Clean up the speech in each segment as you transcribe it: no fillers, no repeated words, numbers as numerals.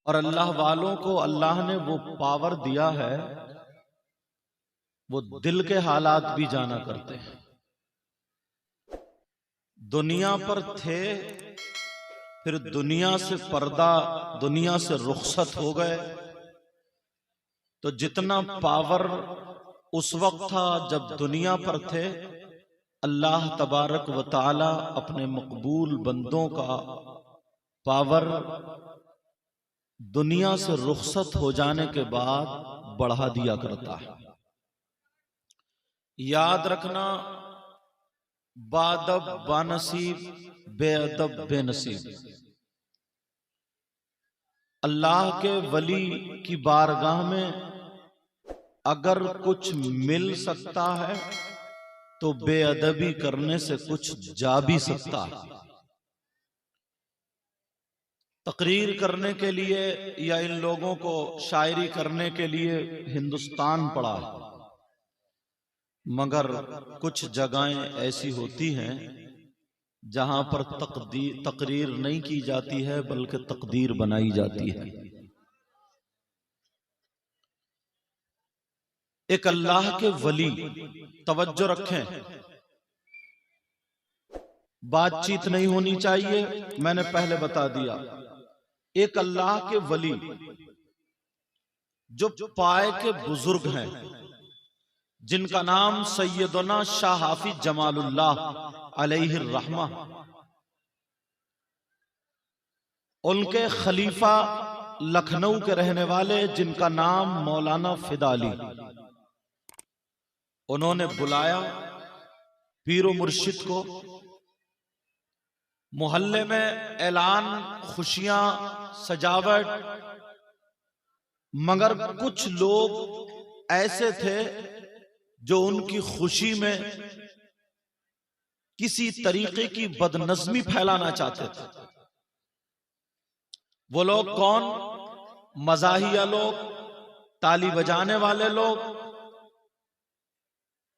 और अल्लाह वालों को अल्लाह ने वो पावर दिया है, वो दिल के हालात भी जाना करते हैं। दुनिया पर थे, फिर दुनिया से पर्दा, दुनिया से रुखसत हो गए। तो जितना पावर उस वक्त था जब दुनिया पर थे, अल्लाह तबारक व ताला अपने मकबूल बंदों का पावर दुनिया से रुखसत हो जाने के बाद बढ़ा दिया करता है। याद रखना, बादब बानसीब, बेअदब बेनसीब। अल्लाह के वली की बारगाह में अगर कुछ मिल सकता है तो बेअदबी करने से कुछ जा भी सकता है। तकरीर करने के लिए या इन लोगों को शायरी करने के लिए हिंदुस्तान पड़ा है, मगर कुछ जगहें ऐसी होती हैं जहां पर तकरीर नहीं की जाती है बल्कि तकदीर बनाई जाती है। एक अल्लाह के वली, तवज्जो रखें, बातचीत नहीं होनी चाहिए, मैंने पहले बता दिया। एक अल्लाह के वली जो पाए के बुजुर्ग हैं, जिनका नाम सैयदना शाह हाफिज जमालुल्लाह अलैहि रहमा, उनके खलीफा लखनऊ के रहने वाले जिनका नाम मौलाना फिदा अली, उन्होंने बुलाया पीरो मुर्शिद को। मोहल्ले में ऐलान, खुशियां, सजावट, मगर कुछ लोग ऐसे थे जो उनकी खुशी में किसी तरीके की बदनज़मी फैलाना चाहते थे। वो लोग कौन? मज़ाहिया लोग, ताली बजाने वाले लोग,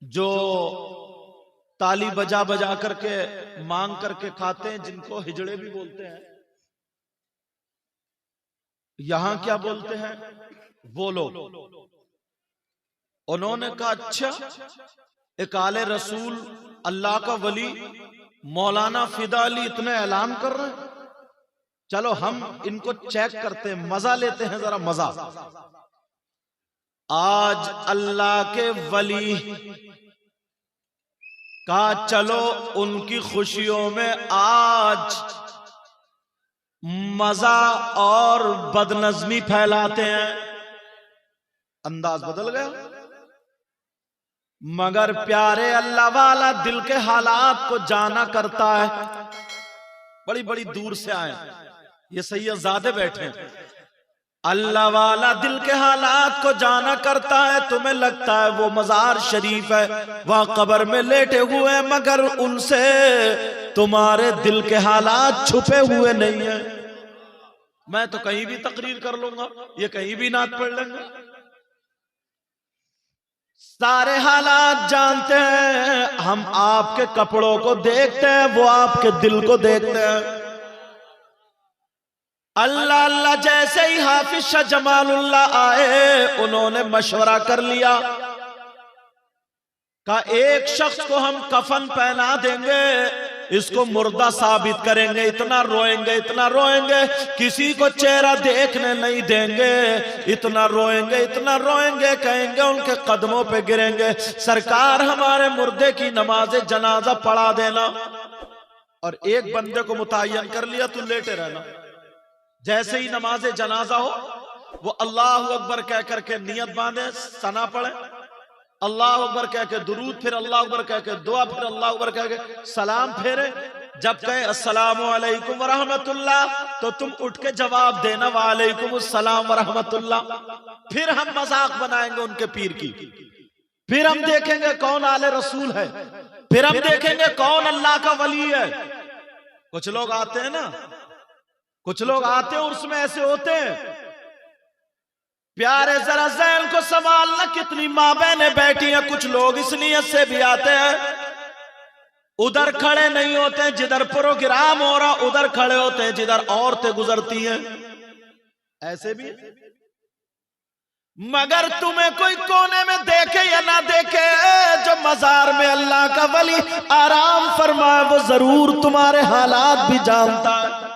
जो ताली बजा बजा करके मांग करके खाते हैं, जिनको हिजड़े भी बोलते हैं। यहां क्या बोलते हैं वो लोग? उन्होंने कहा, अच्छा, एक आले रसूल अल्लाह का वली मौलाना फिदा अली इतने ऐलान कर रहे हैं, चलो हम इनको चेक करते हैं, मजा लेते हैं, जरा मजा। आज अल्लाह के वली का चलो उनकी खुशियों में आज मजा और बदनज़मी फैलाते हैं। अंदाज बदल गया। मगर प्यारे अल्लाह वाला दिल के हालात को जाना करता है। बड़ी बड़ी दूर से आए, ये सैयदजादे बैठे हैं। अल्लाह वाला दिल के हालात को जाना करता है। तुम्हें लगता है वो मजार शरीफ है, वहां कब्र में लेटे हुए हैं, मगर उनसे तुम्हारे दिल के हालात छुपे हुए नहीं है। मैं तो कहीं भी तकरीर कर लूंगा, ये कहीं भी नात पढ़ लेंगे, सारे हालात जानते हैं। हम आपके कपड़ों को देखते हैं, वो आपके दिल को देखते हैं। अल्लाह अल्लाह जैसे ही हाफिज शाह जमालुल्लाह आए, उन्होंने मशवरा कर लिया, का एक शख्स को हम कफन पहना देंगे, इसको मुर्दा साबित करेंगे, इतना रोएंगे, इतना रोएंगे, किसी को चेहरा देखने नहीं देंगे, इतना रोएंगे, इतना रोएंगे, कहेंगे उनके कदमों पे गिरेंगे, सरकार हमारे मुर्दे की नमाज जनाजा पढ़ा देना। और एक बंदे को मुतय्यन कर लिया, तू लेटे रहना। जैसे ही नमाज जनाजा हो, वो अल्लाह अकबर कह करके नियत बांधे, सना पढ़े, अल्लाह अकबर कह के दुरूद, फिर अल्लाह अकबर कह के दुआ, फिर अल्लाह अकबर कह के सलाम फेरे। जब कहे अस्सलामु अलैकुम व रहमतुल्लाह, तो तुम उठ के जवाब देना वालेकुम अस्सलाम व रहमतुल्लाह। फिर हम मजाक बनाएंगे उनके पीर की, फिर हम देखेंगे कौन आले रसूल है, फिर हम देखेंगे कौन अल्लाह का वली है। कुछ लोग आते हैं ना, कुछ लोग आते हैं उर्स में ऐसे होते हैं, प्यारे जरा ज़हन को संभालना, कितनी माँ बहनें बैठी हैं। कुछ लोग इस नियत से भी आते हैं, उधर खड़े नहीं होते जिधर प्रोग्राम हो रहा, उधर खड़े होते हैं जिधर औरतें गुजरती हैं। ऐसे भी। मगर तुम्हें कोई कोने में देखे या ना देखे, जो मजार में अल्लाह का वली आराम फरमाए वो जरूर तुम्हारे हालात भी जानता है।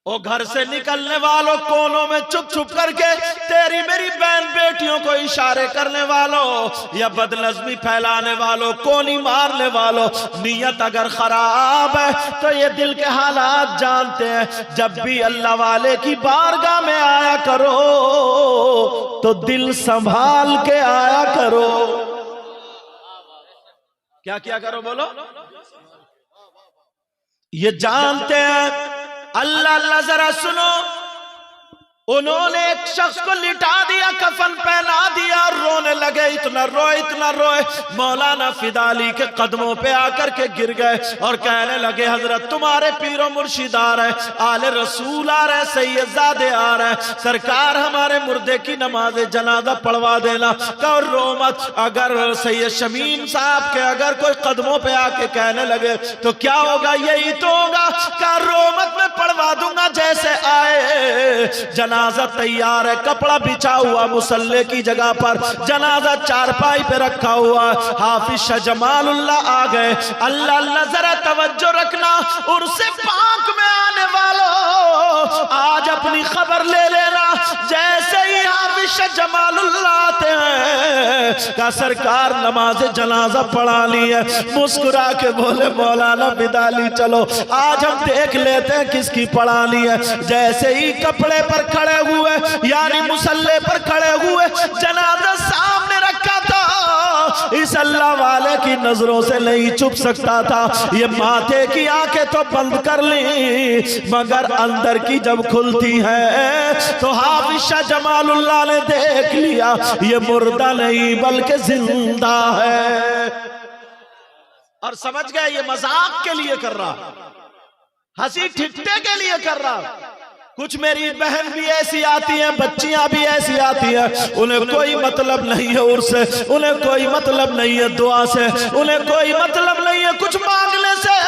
ओ घर से निकलने वालों, कोनों में चुप चुप करके तेरी मेरी बहन बेटियों को इशारे करने वालों या बदनज़मी फैलाने वालों, कोनी मारने वालों, नीयत अगर खराब है तो ये दिल के हालात जानते हैं। जब भी अल्लाह वाले की बारगाह में आया करो तो दिल संभाल के आया करो। क्या क्या करो बोलो? ये जानते हैं। अल्लाह अल्लाह जरा सुनो, उन्होंने एक शख्स को लिटा दिया, कफन पहना दिया, रोने लगे, इतना रोए मौलाना फिदाली के कदमों पे आकर के गिर गए और कहने लगे हजरत तुम्हारे पीरो मुर्शिद आ रहे, आले रसूल आ रहे, सैयदजादे आ रहे, सरकार हमारे मुर्दे की नमाज जनाजा पढ़वा देना। कहो रो मत। अगर सैयद शमीम साहब के अगर कोई कदमों पे आके कहने लगे तो क्या होगा? यही तो होगा। क्या रो मत, मैं पढ़वा दूंगा जैसे आए। जनाजा तैयार है, कपड़ा बिछा हुआ मुसल्ले की जगह पर, जनाजा चारपाई पे रखा हुआ। हाफिज शाह जमालुल्लाह आ गए। अल्लाह अल्लाह जरा तवज्जो रखना, उर्से पाक में आने वालों आज अपनी खबर ले लेना। जैसे ही हाफिज शाह जमालुल्लाह आते हैं का सरकार नमाज जनाजा पढ़ा ली है, मुस्कुरा के बोले मौलाना बिदाली चलो आज हम देख लेते हैं किसकी पढ़ानी है। जैसे ही कपड़े पर खड़े हुए यानी मुसल्ले पर खड़े हुए, जनाजा सामने रखा था, इस अल्लाह वाले की नजरों से नहीं छुप सकता था। ये माथे की आंखें तो बंद कर ली मगर अंदर की जब खुलती है तो हाफिज शाह जमालुल्लाह ने देख लिया ये मुर्दा नहीं बल्कि जिंदा है। और समझ गए ये मजाक के लिए कर रहा, हंसी ठिठ्ठे के लिए कर रहा। कुछ मेरी बहन भी ऐसी आती हैं, बच्चियां भी ऐसी आती हैं, उन्हें कोई मतलब नहीं है उर्से, उन्हें कोई मतलब नहीं है दुआ से, उन्हें कोई मतलब नहीं है कुछ मांगने से।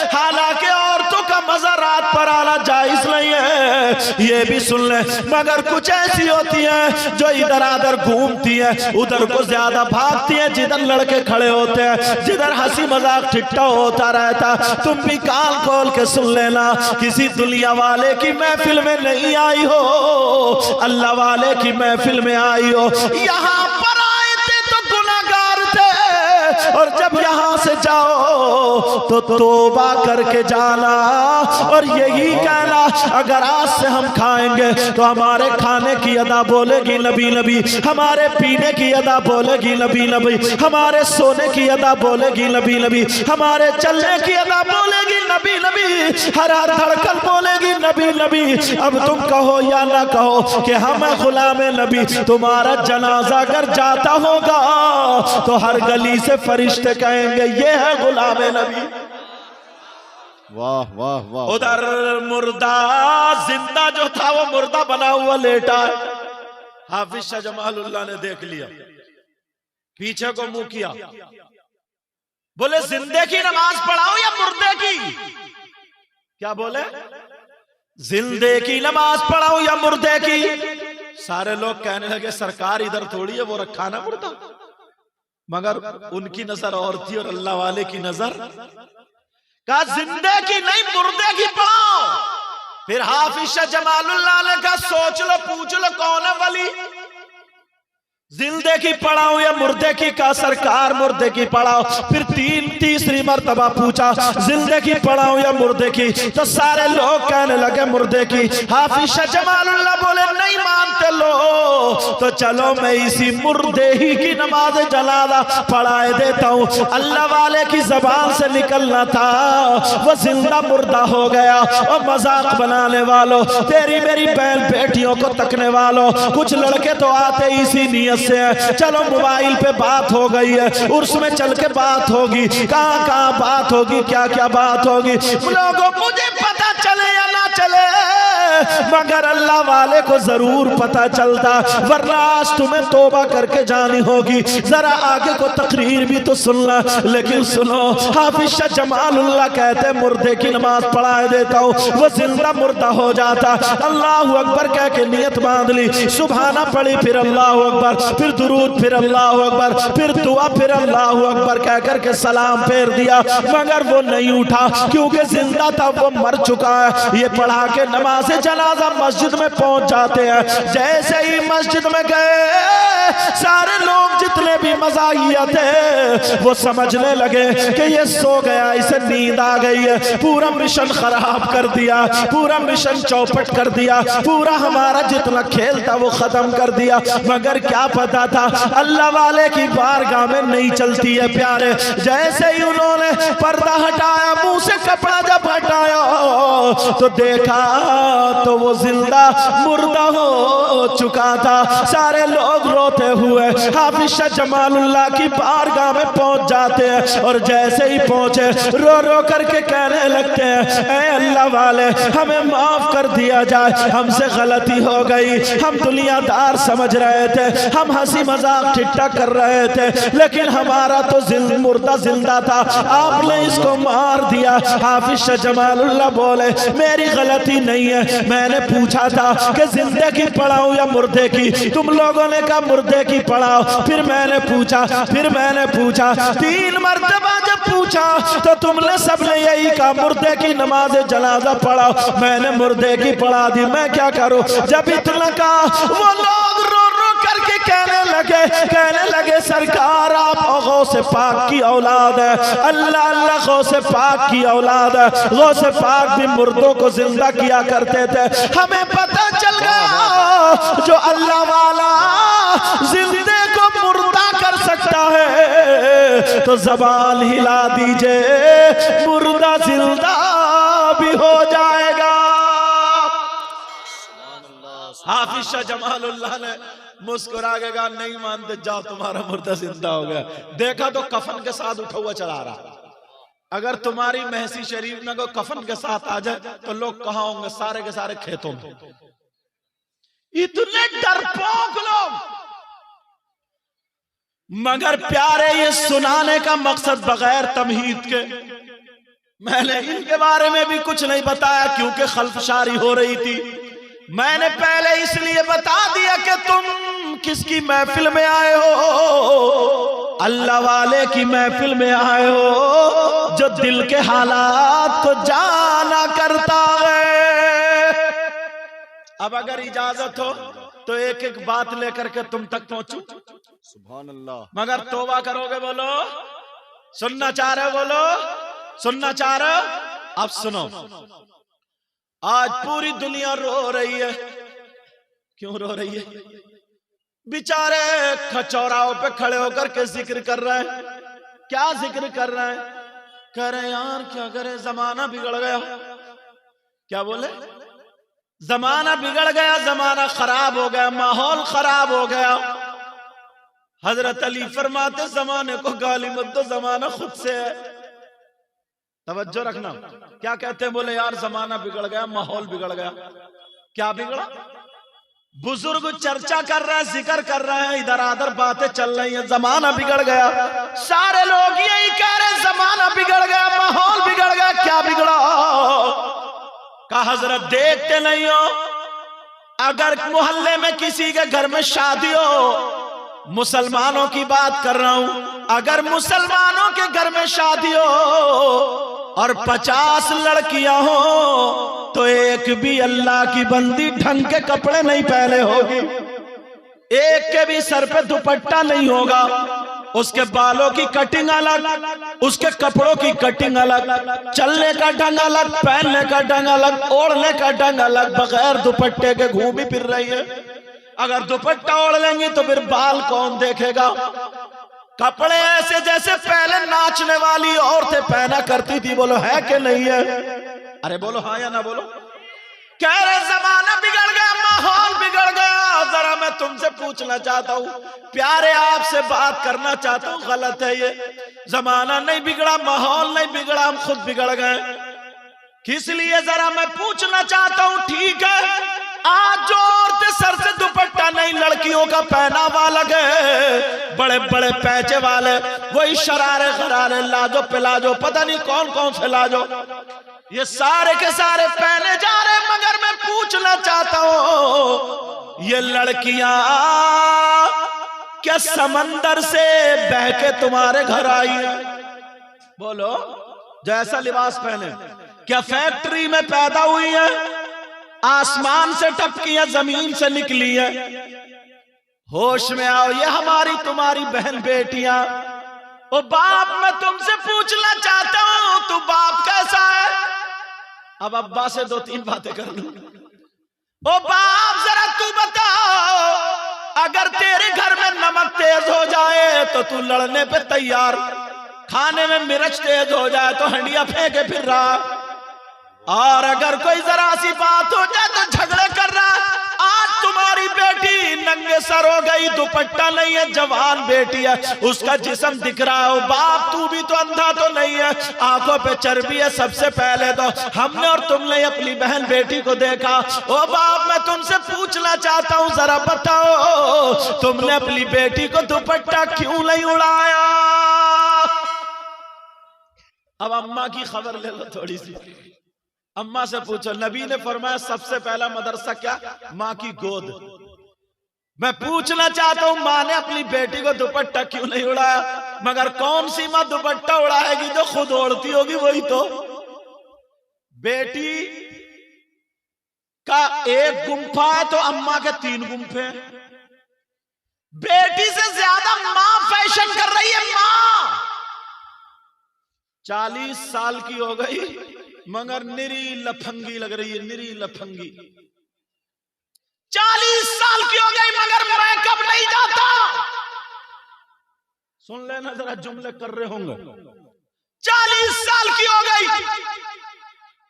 हालांकि औरतों का मजा रात पर आना जायज नहीं है, ये भी सुन ले। मगर कुछ ऐसी होती हैं जो इधर आधर घूमती हैं, उधर को ज्यादा भागती हैं जिधर लड़के खड़े होते हैं, जिधर हंसी मजाक ठिट्ठा होता रहता। तुम भी कान खोल के सुन लेना, किसी दुनिया वाले की महफिल में नहीं आई हो, अल्लाह वाले की महफिल में आई हो। यहाँ पर आए थे तो गुनाहगार थे और जब यहाँ से जाओ तो तौबा करके जाना और यही कहना अगर आज से हम खाएंगे तो हमारे खाने की अदा बोलेगी नबी नबी, हमारे पीने की अदा बोलेगी नबी नबी, हमारे सोने की अदा बोलेगी नबी नबी, हमारे चलने की अदा बोलेगी नबी नबी, हर हर धड़कन बोलेगी नबी नबी। अब तुम कहो या ना कहो कि हम गुलाम नबी, तुम्हारा जनाजा अगर जाता होगा तो हर गली से फरिश्ते कहेंगे ये है गुलाम नबी। वाह वाह वाह। उधर मुर्दा जिंदा जो था वो मुर्दा बना हुआ लेटा है। हाफिज शाह जमालुल्लाह ने देख लिया, पीछे को मुंह किया, बोले जिंदे की नमाज पढ़ाओ या मुर्दे की? क्या बोले? जिंदे की नमाज पढ़ाओ या मुर्दे की? सारे लोग कहने लगे सरकार इधर थोड़ी है, वो रखा ना मुर्दा। मगर उनकी नजर और थी और अल्लाह वाले की नजर कहा जिंदे की नहीं मुर्दे की पढ़ाओ। फिर हाफिज शाह जमालुल्लाह ने कहा सोच लो पूछ लो कौन है वली, जिंदे की पढ़ाओ या मुर्दे की? का सरकार मुर्दे की पढ़ाओ। फिर तीसरी मर्तबा पूछा जिंदे की पढ़ाओ या मुर्दे की? तो सारे लोग कहने लगे मुर्दे की। हाफिज शाह जमालुल्लाह बोले नहीं मानते लो तो चलो मैं इसी मुर्दे ही की नमाज जनाजा पढ़ाए देता हूँ। अल्लाह वाले की जबान से निकलना था वो जिंदा मुर्दा हो गया। और मजाक बनाने वालों, तेरी मेरी बहन बेटियों को तकने वालों, कुछ लड़के तो आते इसी नियत से है, चलो मोबाइल पे बात हो गई है, उर्स में चल के बात होगी, कहाँ कहाँ बात होगी, क्या क्या बात होगी। लोगों मुझे पता चले या ना चले मगर अल्लाह वाले को जरूर पता चलता, वरना आज तुम्हें तौबा करके जानी होगी। जरा आगे को तकरीर भी तो सुनना। लेकिन सुनो, हाफिज शाह जमालुल्लाह कहते मुर्दे की नमाज पढ़ा देता हूँ, वो जिंदा मुर्दा हो जाता। अल्लाह अकबर कह के नियत बांध ली, सुभाना पढ़ी, फिर अल्लाह अकबर, फिर दुरूद, फिर अल्लाह अकबर, फिर दुआ, फिर अल्लाह अकबर कह करके सलाम फेर दिया, मगर वो नहीं उठा क्योंकि जिंदा था, वो मर चुका है। ये पढ़ा के नमाज जनाजा मस्जिद में पहुंच जाते हैं। जैसे ही मस्जिद में गए, सारे लोग जितने भी मज़ाहिया थे वो समझने लगे कि ये सो गया, इसे नींद आ गई है, पूरा मिशन खराब कर दिया, पूरा मिशन चौपट कर दिया, पूरा हमारा जितना खेल था वो खत्म कर दिया। मगर क्या पता था अल्लाह वाले की बारगाह में नहीं चलती है प्यारे। जैसे ही उन्होंने पर्दा हटाया, मुंह से कपड़ा जब हटाया तो देखा तो वो जिंदा मुर्दा हो चुका था। सारे लोग रोते हुए हाफिज शाह जमालुल्लाह की बारगाह में पहुंच जाते हैं, और जैसे ही पहुंचे रो रो करके कहने लगते हैं, ऐ अल्लाह वाले, हमें माफ कर दिया जाए, हमसे गलती हो गई, हम दुनियादार समझ रहे थे, हम हंसी मजाक ठिट्ठा कर रहे थे, लेकिन हमारा तो मुर्दा जिंदा था, आपने इसको मार दिया। हाफिज शाह जमालुल्लाह बोले, मेरी गलती नहीं है, मैंने पूछा था कि जिंदे की पढ़ाऊं या मुर्दे की, तुम लोगों ने कहा मुर्दे की पढ़ाओ। फिर मैंने पूछा, 3 मरतबा जब पूछा तो तुमने सबने यही कहा मुर्दे की नमाज जनाजा पढ़ाओ, मैंने मुर्दे की पढ़ा दी, मैं क्या करूं। जब इतना कहा, वो लोग रो रो करके कहने लगे सरकार, आप गौसे पाक की औलाद है, अल्लाह अल्लाह गौसे पाक की औलाद है, गौसे पाक भी मुर्दों को जिंदा किया करते थे, हमें पता चल गया जो अल्लाह वाला जिंदे को मुर्दा कर सकता है, तो जबान हिला दीजिए, मुर्दा जिंदा भी हो जाएगा। हाफिज शाह जमालुल्लाह ने मुस्कुरा के कहा, नहीं मानते, जाओ तुम्हारा मुर्दा जिंदा हो गया। देखा तो कफन के साथ उठा हुआ चला रहा। अगर तुम्हारी महसी शरीफ में कोई कफन के साथ आ जाए तो लोग कहाँ होंगे? सारे के सारे खेतों में। इतने डरपोक लोग। मगर प्यारे, ये सुनाने का मकसद बगैर तमहीद के, मैंने इनके बारे में भी कुछ नहीं बताया क्योंकि खल्फशारी हो रही थी। मैंने पहले इसलिए बता दिया कि तुम किसकी महफिल में आए हो, अल्लाह वाले की महफिल में आए हो, जो दिल के हालात को जाना करता है। अब अगर इजाजत हो तो एक एक बात लेकर के तुम तक पहुंचू। सुभान अल्लाह। मगर तौबा करोगे? बोलो, सुनना चाह रहे हो? बोलो, सुनना चाह रहे हो? अब सुनो, आज पूरी दुनिया रो रही है। क्यों रो रही है? बेचारे खचौराओं पे खड़े होकर के जिक्र कर रहे हैं। क्या जिक्र कर रहे हैं? कह रहे यार क्या करे, जमाना बिगड़ गया। क्या बोले? जमाना बिगड़ गया, जमाना खराब हो गया, माहौल खराब हो गया। हजरत अली फरमाते, जमाने को गाली मत दो, जमाना खुद से है। तवज्जो रखना। क्या कहते हैं? बोले यार जमाना बिगड़ गया, माहौल बिगड़ गया। क्या बिगड़ा? बुजुर्ग चर्चा कर रहे हैं, जिक्र कर रहे हैं, इधर आधर बातें चल रही हैं, जमाना बिगड़ गया। सारे लोग यही कह रहे हैं, जमाना बिगड़ गया, माहौल बिगड़ गया। क्या बिगड़ा? कहा हजरत देखते नहीं हो, अगर मोहल्ले में किसी के घर में शादी हो, मुसलमानों की बात कर रहा हूं, अगर मुसलमानों के घर में शादी हो और 50 लड़कियां हो तो एक भी अल्लाह की बंदी ढंग के कपड़े नहीं पहने होगी, एक के भी सर पे दुपट्टा नहीं होगा, उसके बालों की कटिंग अलग, उसके कपड़ों की कटिंग अलग, चलने का ढंग अलग, पहनने का ढंग अलग, ओढ़ने का ढंग अलग, बगैर दुपट्टे के घूमी फिर रही है। अगर दुपट्टा ओढ़ लेंगे तो फिर बाल कौन देखेगा? कपड़े ऐसे जैसे पहले नाचने वाली औरतें पहना करती थी। बोलो है कि नहीं है? अरे बोलो हाँ या ना बोलो। कह रहे जमाना बिगड़ गया, माहौल बिगड़ गया। जरा मैं तुमसे पूछना चाहता हूँ, प्यारे आपसे बात करना चाहता हूँ, गलत है ये? जमाना नहीं बिगड़ा, माहौल नहीं बिगड़ा, हम खुद बिगड़ गए। किस लिए जरा मैं पूछना चाहता हूं। ठीक है, आज जो औरतें सर से दुपट्टा नहीं, लड़कियों का पहनावा लगे, बड़े बड़े पैचे वाले, वही शरारे खरारे, लाजो पिलाजो, पता नहीं कौन कौन से लाजो, ये सारे के सारे पहने जा रहे। मगर मैं पूछना चाहता हूं, ये लड़कियां क्या समंदर से बह के तुम्हारे घर आई है? बोलो, जैसा लिबास पहने, क्या फैक्ट्री में पैदा हुई है? आसमान से टपकी है, जमीन से निकली है? होश में आओ, ये हमारी तुम्हारी बहन बेटियां। ओ बाप, मैं तुमसे पूछना चाहता हूं, तू बाप कैसा है? अब अब्बा से 2-3 बातें कर लूं। ओ बाप, जरा तू बताओ, अगर तेरे घर में नमक तेज हो जाए तो तू लड़ने पे तैयार, खाने में मिर्च तेज हो जाए तो हंडिया फेंके फिर रहा, और अगर कोई जरा सी बात हो जाए तो झगड़े कर रहा। आज तुम्हारी बेटी नंगे सर हो गई, दुपट्टा नहीं है, जवान बेटी है, उसका जिस्म दिख रहा हो। बाप, तू भी तो अंधा तो नहीं है, आंखों पे चर्बी है। सबसे पहले तो हमने और तुमने अपनी बहन बेटी को देखा। ओ बाप, मैं तुमसे पूछना चाहता हूं, जरा बताओ, तुमने अपनी बेटी को दुपट्टा क्यों नहीं उड़ाया? अब अम्मा की खबर ले लो थोड़ी सी। अम्मा से पूछो, नबी ने फरमाया सबसे पहला मदरसा क्या? माँ की गोद। मैं पूछना चाहता हूं, माँ ने अपनी बेटी को दुपट्टा क्यों नहीं उड़ाया? मगर कौन सी माँ दुपट्टा उड़ाएगी जो खुद ओढ़ती होगी? वही तो। बेटी का एक गुम्फा है तो अम्मा के 3 गुम्फे। बेटी से ज्यादा माँ फैशन कर रही है। माँ 40 साल की हो गई मगर निरी लफंगी लग रही है, निरी लफंगी। 40 साल की हो गई मगर मेकअप नहीं जाता। सुन लेना जरा, जुमले कर रहे होंगे। 40 साल की हो गई,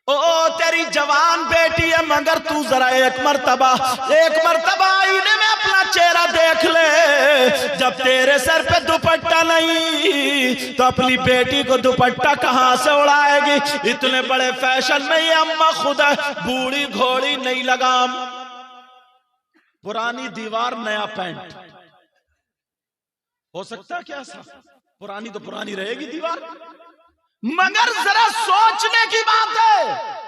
ओ तेरी जवान बेटी है, मगर तू जरा एक मर्तबा आईने में अपना चेहरा देख ले। जब तेरे सर पे दुपट्टा नहीं तो अपनी बेटी को दुपट्टा कहां से उड़ाएगी? इतने बड़े फैशन में ये अम्मा खुद है, बूढ़ी घोड़ी नहीं लगाम, पुरानी दीवार नया पेंट। हो सकता है क्या? पुरानी तो पुरानी रहेगी दीवार, मगर जरा सोचने की बात है।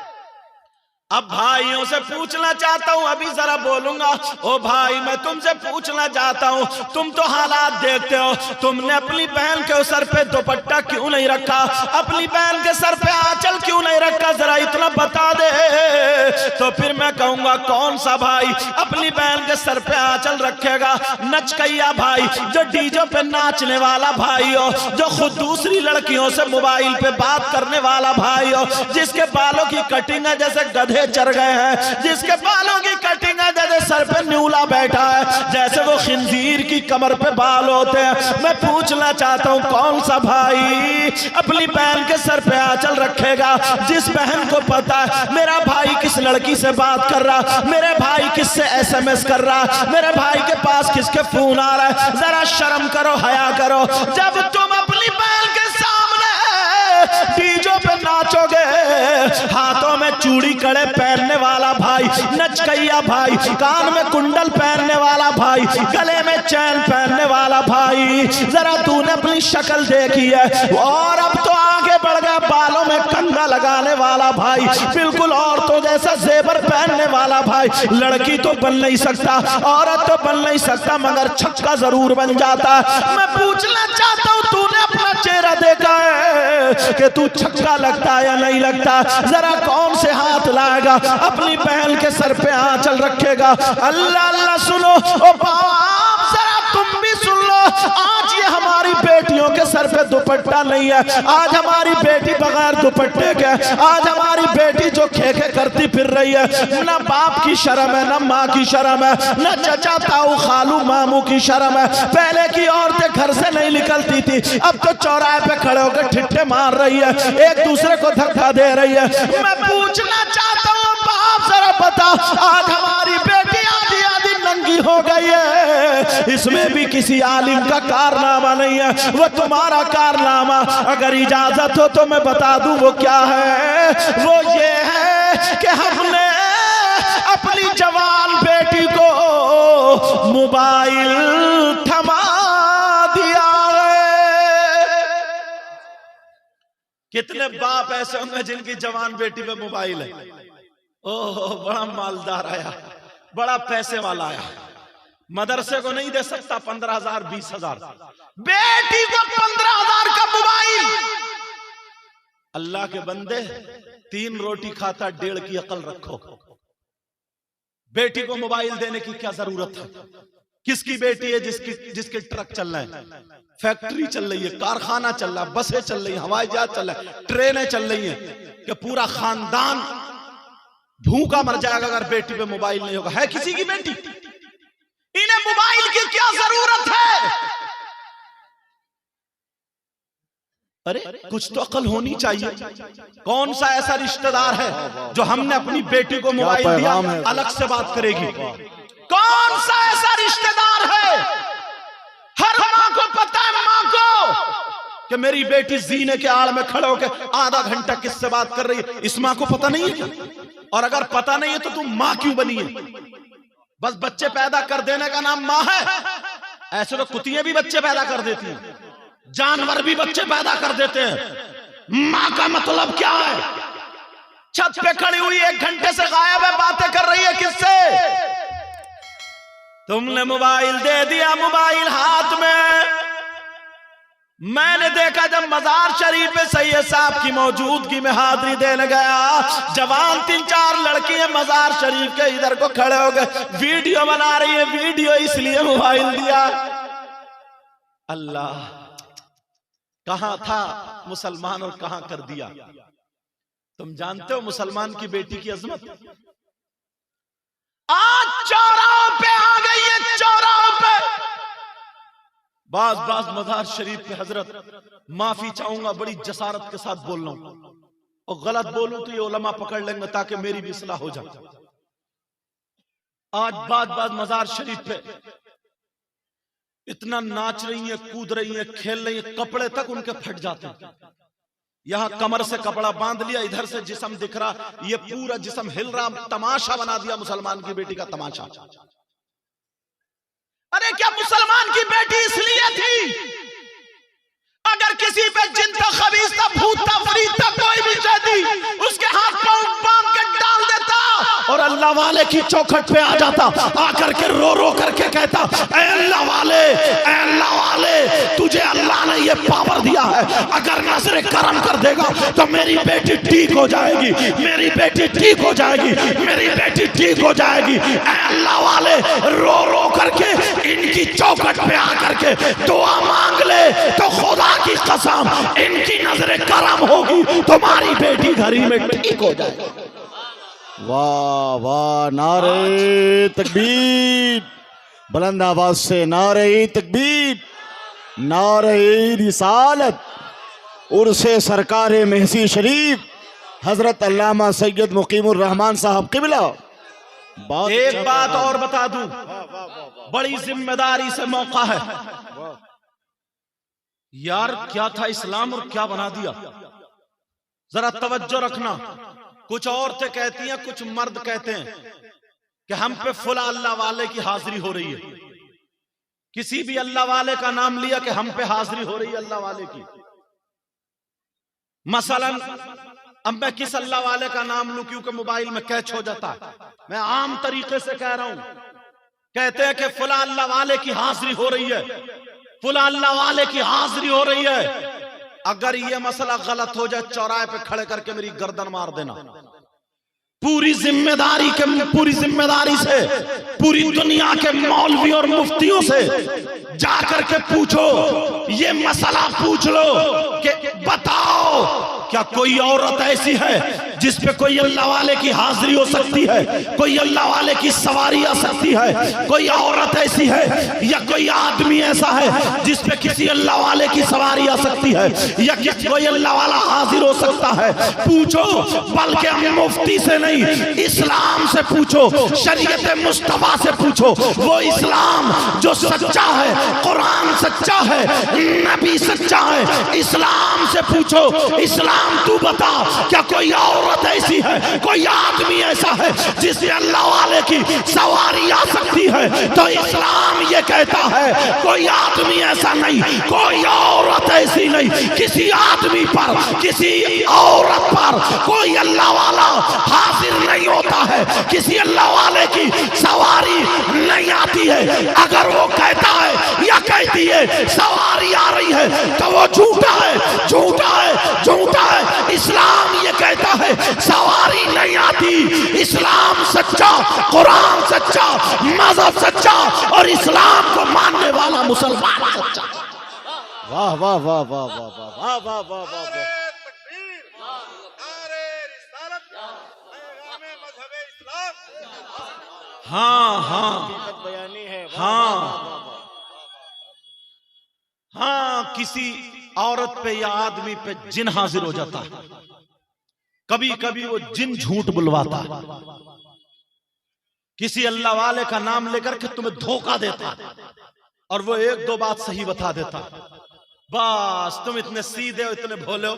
अब भाइयों से पूछना चाहता हूं, अभी जरा बोलूंगा। ओ भाई, मैं तुमसे पूछना चाहता हूं, तुम तो हालात देखते हो, तुमने अपनी बहन के सर पे दुपट्टा क्यों नहीं रखा? अपनी बहन के सर पे आंचल क्यों नहीं रखा? जरा इतना बता दे तो फिर मैं कहूंगा कौन सा भाई अपनी बहन के सर पे आंचल रखेगा? नचकैया भाई, जो डीजे पे नाचने वाला भाई हो, जो खुद दूसरी लड़कियों से मोबाइल पे बात करने वाला भाई हो, जिसके बालों की कटिंग है जैसे गधे चढ़ गए हैं, जिसके बालों की कटिंग है जैसे सर पे न्यूला बैठा है, जैसे वो खिंजीर की कमर पे बाल होते हैं। मैं पूछना चाहता हूं, कौन सा भाई अपनी बहन के सर पे आंचल रखेगा? जिस बहन को पता है मेरा भाई किस लड़की से बात कर रहा, मेरे भाई किससे SMS कर रहा, मेरे भाई के पास किसके फोन आ रहा है। जरा शर्म करो, हया करो। जब तुम अपनी बहन के सामने डीजो पे नाचोगे, हाथों में चूड़ी कड़े पहनने वाला भाई, नचकैया भाई, कान में कुंडल पहनने वाला भाई, गले में चैन पहनने वाला भाई, जरा तूने अपनी शक्ल देखी है? और अब तो आगे बढ़ गया, बालों में कंघा लगाने वाला भाई, बिल्कुल औरतों जैसा जेवर पहनने वाला भाई। लड़की तो बन नहीं सकता, औरत तो बन नहीं सकता, मगर छक्का जरूर बन जाता है। मैं पूछना चाहता हूं, तूने अपना चेहरा देखा है कि तू छक्का लगता है या नहीं लगता? जरा कौन से हाथ लाएगा अपनी बहन के सर पे आंचल रखेगा? अल्लाह अल्लाह सुनो। ओ बाप, जरा तुम भी सुन लो। आज ये हमारी बेटियों के सर पे दुपट्टा नहीं है, आज हमारी बेटी बगैर दुपट्टे के, आज हमारी बेटी जो खेखे करती फिर रही है, ना बाप की शर्म है, ना माँ की शर्म है, ना चचा ताऊ खालू मामू की शर्म है। पहले की औरतें घर से नहीं निकलती थी, अब तो चौराहे पे खड़े होकर ठिट्ठे मार रही है, एक दूसरे को धक्का दे रही है। मैं पूछना चाहता हूँ, बाप जरा बता, आज हमारी बेटी आधी आधी नंगी हो गई है, इसमें भी किसी आलिम का कारनामा नहीं है, वो तुम्हारा कारनामा। अगर इजाजत हो तो मैं बता दूं वो क्या है। वो ये है कि हमने अपनी जवान बेटी को मोबाइल थमा दिया है। कितने बाप ऐसे होंगे जिनकी जवान बेटी पे मोबाइल है। ओह, बड़ा मालदार आया, बड़ा पैसे वाला आया, मदरसे को नहीं दे सकता 15,000 20,000, बेटी को 15,000 का मोबाइल। अल्लाह के बंदे 3 रोटी खाता 1.5 की अकल रखो। बेटी को मोबाइल देने की क्या जरूरत है? किसकी बेटी है जिसके ट्रक चल रहे हैं, फैक्ट्री चल रही है, कारखाना चल रहा है, बसें चल रही हैं, हवाई जहाज चल रहा है, ट्रेनें चल रही हैं, कि पूरा खानदान भूखा मर जाएगा अगर बेटी पे मोबाइल नहीं होगा। है किसी की बेटी? इन्हें मोबाइल की क्या जरूरत है? अरे कुछ तो अकल होनी चाहिए। कौन सा ऐसा रिश्तेदार है जो हमने अपनी बेटी को मोबाइल दिया अलग से बात करेगी? कौन सा ऐसा रिश्तेदार है? हर मां को पता है, मां को, कि मेरी बेटी जीने के आड़ में खड़े होकर आधा घंटा किससे बात कर रही है। इस मां को पता नहीं है क्या? और अगर पता नहीं है तो तुम मां क्यों बनी है? बस बच्चे पैदा कर देने का नाम मां है? ऐसे तो कुतियां भी बच्चे पैदा कर देती हैं, जानवर भी बच्चे पैदा कर देते हैं। मां का मतलब क्या है? छत पे खड़ी हुई 1 घंटे से गायब है, बातें कर रही है किससे? तुमने मोबाइल दे दिया, मोबाइल हाथ में। मैंने देखा जब मजार शरीफ में सैयद साहब की मौजूदगी में हाजिरी देने गया, जवान 3-4 लड़कियां मजार शरीफ के इधर को खड़े हो गए, वीडियो बना रही है। वीडियो इसलिए मोबाइल दिया। अल्लाह, कहां था मुसलमान और कहां कर दिया। तुम जानते हो मुसलमान की बेटी की अजमत? आज चौराहों पे आ गई है, चौराहों पे। बाज मजार शरीफ के हजरत, माफी चाहूंगा, बड़ी जसारत के साथ बोल रहा हूं, और गलत बोलूं तो ये उलमा पकड़ लेंगे ताकि मेरी भी इस्लाह हो जाए। आज बाज मजार शरीफ पे इतना नाच रही है, कूद रही है, खेल रही है, कपड़े तक उनके फट जाते हैं। यहां कमर से कपड़ा बांध लिया, इधर से जिस्म दिख रहा, ये पूरा जिस्म हिल रहा, तमाशा बना दिया मुसलमान की बेटी का तमाशा। अरे क्या मुसलमान की बेटी इसलिए थी? अगर किसी पे जिन था, खबीस था, भूत था, फरीद था, कोई भी शैतान उसके हाथ पांव बांध के डाल देता और अल्लाह वाले की चौखट पे आ जाता, आकर के रो करके कहता, ऐ अल्लाह वाले, तुझे अल्लाह ने ये पावर दिया है, अगर नजर करम कर देगा तो मेरी बेटी ठीक हो जाएगी, मेरी बेटी ठीक हो जाएगी, मेरी बेटी ठीक हो जाएगी। ऐ अल्लाह वाले, रो करके इनकी चौखट पे आकर के दुआ मांग ले तो खुदा की कसम इनकी नजर करम होगी, तुम्हारी बेटी घर ही में ठीक हो जाएगी। वाह वाह, नारे तकबीर, बुलंद आवाज से नारे तकबीर, नारे रिसालत, उर्से सरकार महसी शरीफ हजरत अल्लामा सैयद मुकीमुर रहमान साहब किबला। एक बात और बता दूं, बड़ी जिम्मेदारी से मौका है यार। क्या था इस्लाम और क्या बना दिया, जरा तवज्जो रखना। कुछ औरतें कहती हैं, कुछ मर्द कहते हैं कि हम पे फुला अल्लाह वाले की हाजिरी हो रही है। किसी भी अल्लाह वाले का नाम लिया कि हम पे हाजिरी हो रही है अल्लाह वाले की। मसलन अब मैं किस अल्लाह वाले का नाम लूं, क्योंकि मोबाइल में कैच हो जाता है, मैं आम तरीके से कह रहा हूं। कहते हैं कि फुला अल्लाह वाले की हाजिरी हो रही है, फुला अल्लाह वाले की हाजिरी हो रही है। अगर ये मसला गलत हो जाए, चौराहे पे खड़े करके मेरी गर्दन मार देना। पूरी जिम्मेदारी से पूरी दुनिया के मौलवी और मुफ्तियों से जाकर के पूछो, ये मसला पूछ लो कि बताओ क्या कोई औरत ऐसी है जिस पे कोई अल्लाह वाले की हाजिरी हो सकती है, कोई अल्लाह वाले की सवारी आ सकती है, कोई औरत ऐसी है या कोई आदमी ऐसा है जिस पे किसी अल्लाह वाले की सवारी आ सकती है, या कोई अल्लाह वाला हाजिर हो सकता है, पूछो। बल्कि मुफ्ती से नहीं, इस्लाम से पूछो, शरीयत मुस्तफा से पूछो। वो इस्लाम जो सच्चा है, कुरान सच्चा है, नबी सच्चा है, इस्लाम से पूछो। इस्लाम तू बता, क्या कोई औरत ऐसी है, कोई आदमी ऐसा है जिससे अल्लाह वाले की सवारी आ सकती है? तो इस्लाम ये कहता है कोई आदमी ऐसा नहीं, कोई औरत ऐसी नहीं, किसी आदमी पर, किसी औरत पर कोई अल्लाह वाला हाजिर नहीं होता है, किसी अल्लाह वाले की सवारी नहीं आती है। अगर वो कहता है या कहती है सवारी आ रही है तो वो झूठा है, झूठा है, झूठा है। इस्लाम ये कहता है सवारी नहीं आती। इस्लाम सच्चा, कुरान सच्चा, मजहब सच्चा और इस्लाम को मानने वाला मुसलमान सच्चा। वाह वाह वाह वाह वाह वाह वाह वाह वाह वाह। हाँ हाँ हाँ हाँ, किसी औरत पे या आदमी पे जिन हाजिर हो जाता है। कभी कभी वो जिन झूठ बुलवाता है, किसी अल्लाह वाले का नाम लेकर के तुम्हें धोखा देता है और वो एक दो बात सही बता देता है। बस तुम इतने सीधे हो, इतने भोले हो,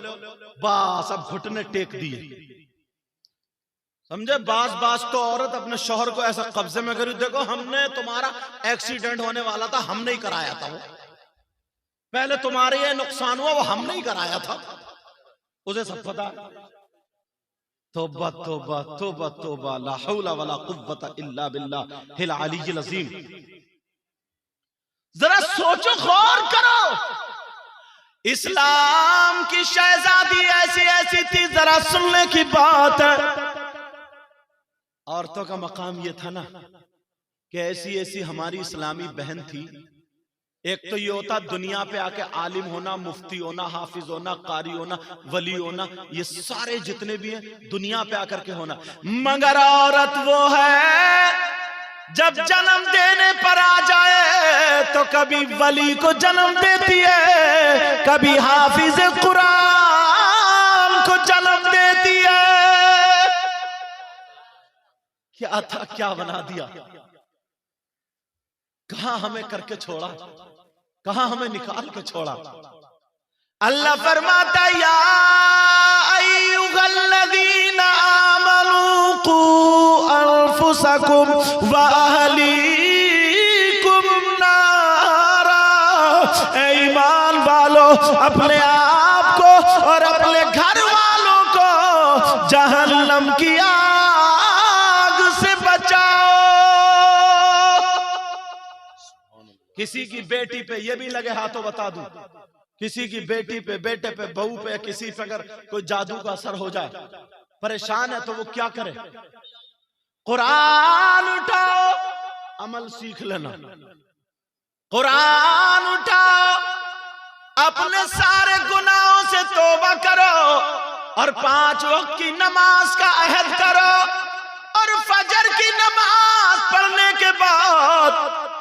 बस अब घुटने टेक दिए। समझे? बास तो औरत अपने शौहर को ऐसा कब्जे में करी, देखो हमने तुम्हारा एक्सीडेंट होने वाला था, हमने ही कराया था, वो पहले तुम्हारे ये नुकसान हुआ, वो हमने ही कराया था, उसे सब पता। तौबा तौबा तौबा तौबा, ला हौला वला कुव्वता इल्ला बिल्लाहिल अलीय्यिल अज़ीम। जरा सोचो, गौर करो, इस्लाम की शहजादी ऐसी ऐसी थी, जरा सुनने की बात है। औरतों का मकाम ये था ना कि ऐसी ऐसी हमारी इस्लामी बहन थी। एक तो ये होता दुनिया पे आके आलिम होना, मुफ्ती होना, हाफिज होना, कारी होना, वली होना, ये सारे जितने भी हैं दुनिया पे आकर के होना। मगर औरत वो है जब जन्म देने पर आ जाए तो कभी वली को जन्म देती है, कभी हाफिज कुरान को जन्म देती है। क्या था, क्या बना दिया, कहां हमें करके छोड़ा, कहां हमें निकाल के छोड़ा। अल्लाह फरमाता, या अय्युहल्लज़ीना आमनू कू अनफुसकुम व अहलीकुम नारा। ऐ ईमान वालों, अपने आप को और अपने घर वालों को जहन्नम की आग से बचाओ। किसी की बेटी पे ये भी लगे हाथों, बता दूं, किसी की बेटी पे, बेटे पे, बहू पे, किसी पे अगर कोई जादू का असर हो जाए, परेशान है, तो वो क्या करे? कुरान उठाओ, अमल सीख लेना। कुरान उठाओ, अपने सारे गुनाहों से तौबा करो और 5 वक्त की नमाज का अहद करो और फजर की नमाज पढ़ने के बाद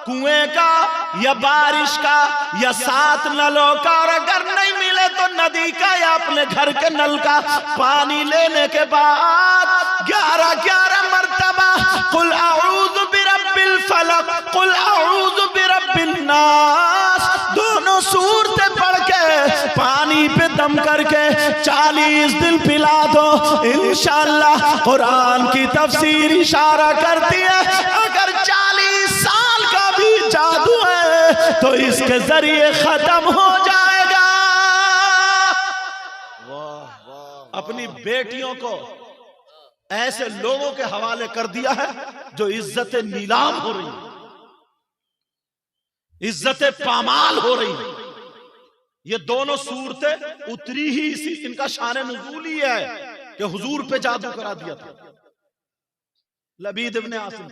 कुएं का या बारिश का या 7 नलों का, और अगर नहीं मिले तो नदी का या अपने घर के नल का पानी लेने के बाद 11 मर्तबा कुल अऊज़ु बिरब्बिल फलक, कुल अऊज़ु बिरब्बिन नास, दोनों सूरतें पढ़ के पानी पे दम करके 40 दिन पिला दो, इंशाअल्लाह। कुरान की तफसीर इशारा करती है, अगर 40 साल का भी जादू है तो इसके जरिए खत्म हो जाएगा। अपनी बेटियों को ऐसे लोगों के हवाले कर दिया है जो इज्जत नीलाम हो रही है, इज्जत पामाल हो रही है। ये दोनों सूरतें उतरी ही इसी, इनका शान नुज़ूल ही है कि हुजूर पे जादू करा दिया था लबीद इब्ने आसिम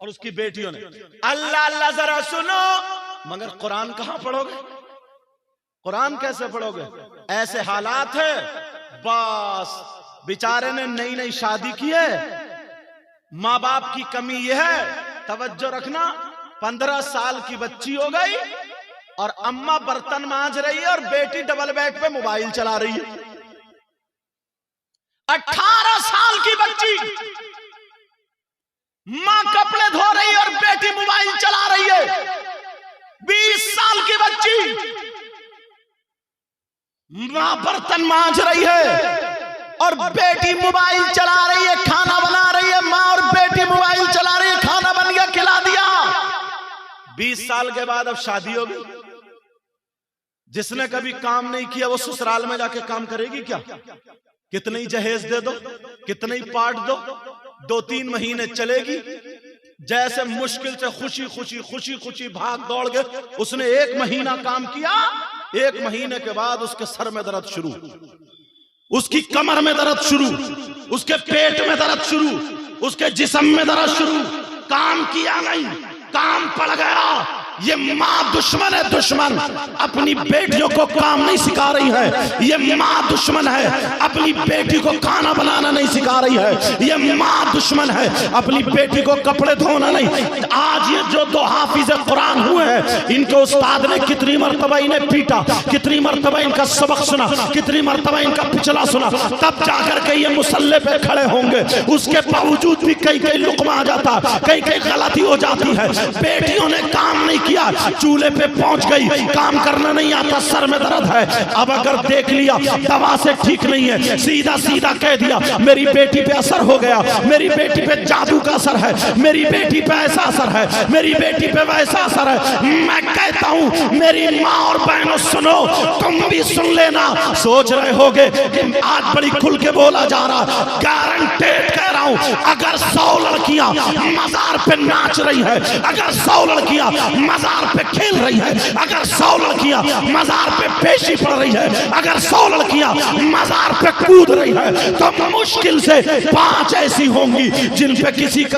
और उसकी बेटियों ने। अल्लाह अल्लाह जरा सुनो, मगर कुरान कहां पढ़ोगे? कुरान कैसे पढ़ोगे? ऐसे हालात है, बस बेचारे ने नई नई शादी की है। माँ बाप की कमी यह है, तवज्जो रखना, 15 साल की बच्ची हो गई और अम्मा बर्तन मांज रही है और बेटी डबल बेड पे मोबाइल चला रही है। 18 साल की बच्ची, मां कपड़े धो रही है और बेटी मोबाइल चला रही है। 20 साल की बच्ची, मां बर्तन मांज रही है और बेटी मोबाइल चला रही है, खाना बना रही है। मां और बेटी मोबाइल चला रही है, खाना बन गया, खिला दिया। 20 साल के बाद अब शादी हो गई। जिसने कभी काम नहीं किया वो ससुराल में जाके काम करेगी क्या? कितने ही जहेज दे दो, कितने ही पार्ट दो, 2-3 महीने चलेगी। जैसे मुश्किल से खुशी भाग दौड़ गए। उसने 1 महीना काम किया, 1 महीने के बाद उसके सर में दर्द शुरू, उसकी कमर में दर्द शुरू, उसके पेट में दर्द शुरू, उसके जिस्म में दर्द शुरू। काम किया नहीं, काम पड़ गया। ये माँ दुश्मन है, दुश्मन। अपनी बेटियों को काम नहीं सिखा रही है। ये माँ दुश्मन है, अपनी बेटी को खाना बनाना नहीं सिखा रही है। ये माँ दुश्मन है, अपनी बेटी को कपड़े धोना नहीं। आज ये जो 2 हाफिज कुरान हुए हैं, इनके उस्ताद ने कितनी मरतबा इन्हें पीटा, कितनी मरतबा इनका सबक सुना, कितनी मरतबा इनका पिछला सुना, तब जाकर के ये मुसल्ले पे खड़े होंगे। उसके बावजूद भी कई कई लुकमा आ जाता, कई कई गलती हो जाती है। बेटियों ने काम नहीं किया, चूल्हे पे पहुंच गई, काम करना नहीं आता, सर में दर्द है। अब अगर देख लिया दवा से ठीक नहीं है, सीधा सीधा कह दिया मेरी बेटी पे असर हो गया, मेरी बेटी पे जादू का असर है, मेरी बेटी पे ऐसा असर है, मेरी बेटी पे वैसा असर है। मैं कहता हूं मेरी माँ और बहनों सुनो, तुम भी सुन लेना। सोच रहे होगे कि आज बड़ी खुल के बोला जा रहा, गारंटेड कह रहा हूं, अगर 100 लड़कियां मजार पे नाच रही है, अगर 100 लड़कियां मजार पे खेल रही है, अगर 100 लड़कियां मजार पे पेशी पड़ रही है, अगर 100 लड़कियां मजार पे कूद रही है, तो मुश्किल से 5 ऐसी होंगी जिन पे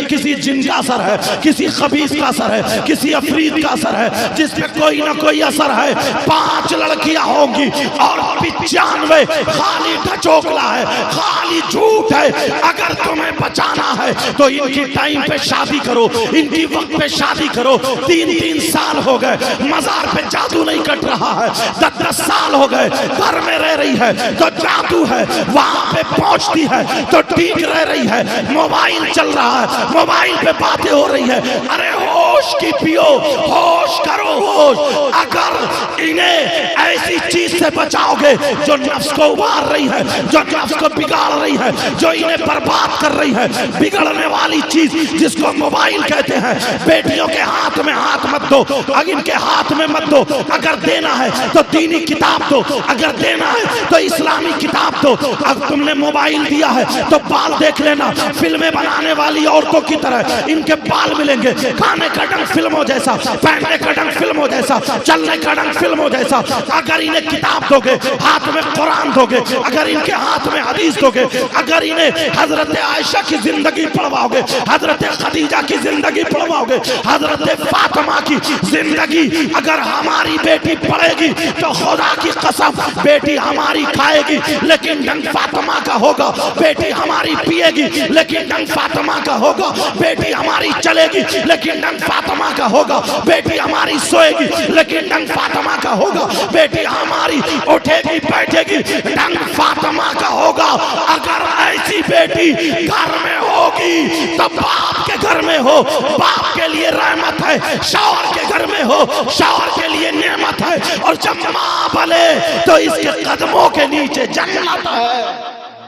किसी जिन का असर है, किसी खबीस का असर है, किसी अफरीद का असर है, जिस पे कोई ना कोई असर है। 5 लड़कियां होंगी और 95 खाली ढचोकला है, खाली झूठ है। अगर तुम्हें बचाना है तो इनकी टाइम पे शादी करो, इनकी वक्त पे शादी करो। 3 साल हो गए मजार पे जादू नहीं कट रहा है, 10 साल हो गए घर में रह रही है तो जादू है, वहां पे पहुंचती है तो ठीक रह रही है। मोबाइल चल रहा है, मोबाइल पे बातें हो रही है। अरे होश की पियो, होश करो, होश। अगर इन्हें ऐसी चीज से बचाओगे जो नफ्स को उबार रही है, जो नफ्स को बिगाड़ रही है, जो इन्हें बर्बाद कर रही है, बिगड़ने वाली चीज जिसको मोबाइल कहते हैं, बेटियों के हाथ में हाथ मत दो, अगर इनके हाथ में मत दो। अगर देना है तो दीनी किताब दो, अगर देना है तो इस्लामी किताब दो। अगर तुमने मोबाइल दिया है तो बाल देख लेना, फिल्में बनाने वाली औरतों की तरह इनके बाल मिलेंगे, खाने का ढंग फिल्मों जैसा, पहनने का ढंग फिल्मों जैसा, चलने का ढंग फिल्मों जैसा। अगर इन्हें किताब दोगे, हाथ में कुरान दोगे, अगर इनके हाथ में हदीस दोगे, अगर इन्हें हजरत आयशा की जिंदगी पढ़वाओगे, हजरत खदीजा की जिंदगी पढ़वाओगे, हजरत फातिमा की जिंदगी अगर हमारी बेटी पढ़ेगी तो खुदा की कसम बेटी हमारी खाएगी लेकिन ढंग फातिमा का होगा। बेटी हमारी पिएगी लेकिन ढंग फातिमा का होगा। बेटी हमारी चलेगी लेकिन ढंग फातिमा का होगा। बेटी हमारी सोएगी लेकिन ढंग फातिमा का होगा। बेटी हमारी उठेगी बैठेगी ढंग फातिमा का होगा। अगर ऐसी बेटी घर में होगी तो बाप के घर में हो, बाप के लिए रहमत है, शौहर के घर में हो, शौहर के लिए नेमत है, और जब माँ बने तो इसके कदमों के नीचे जन्नत है।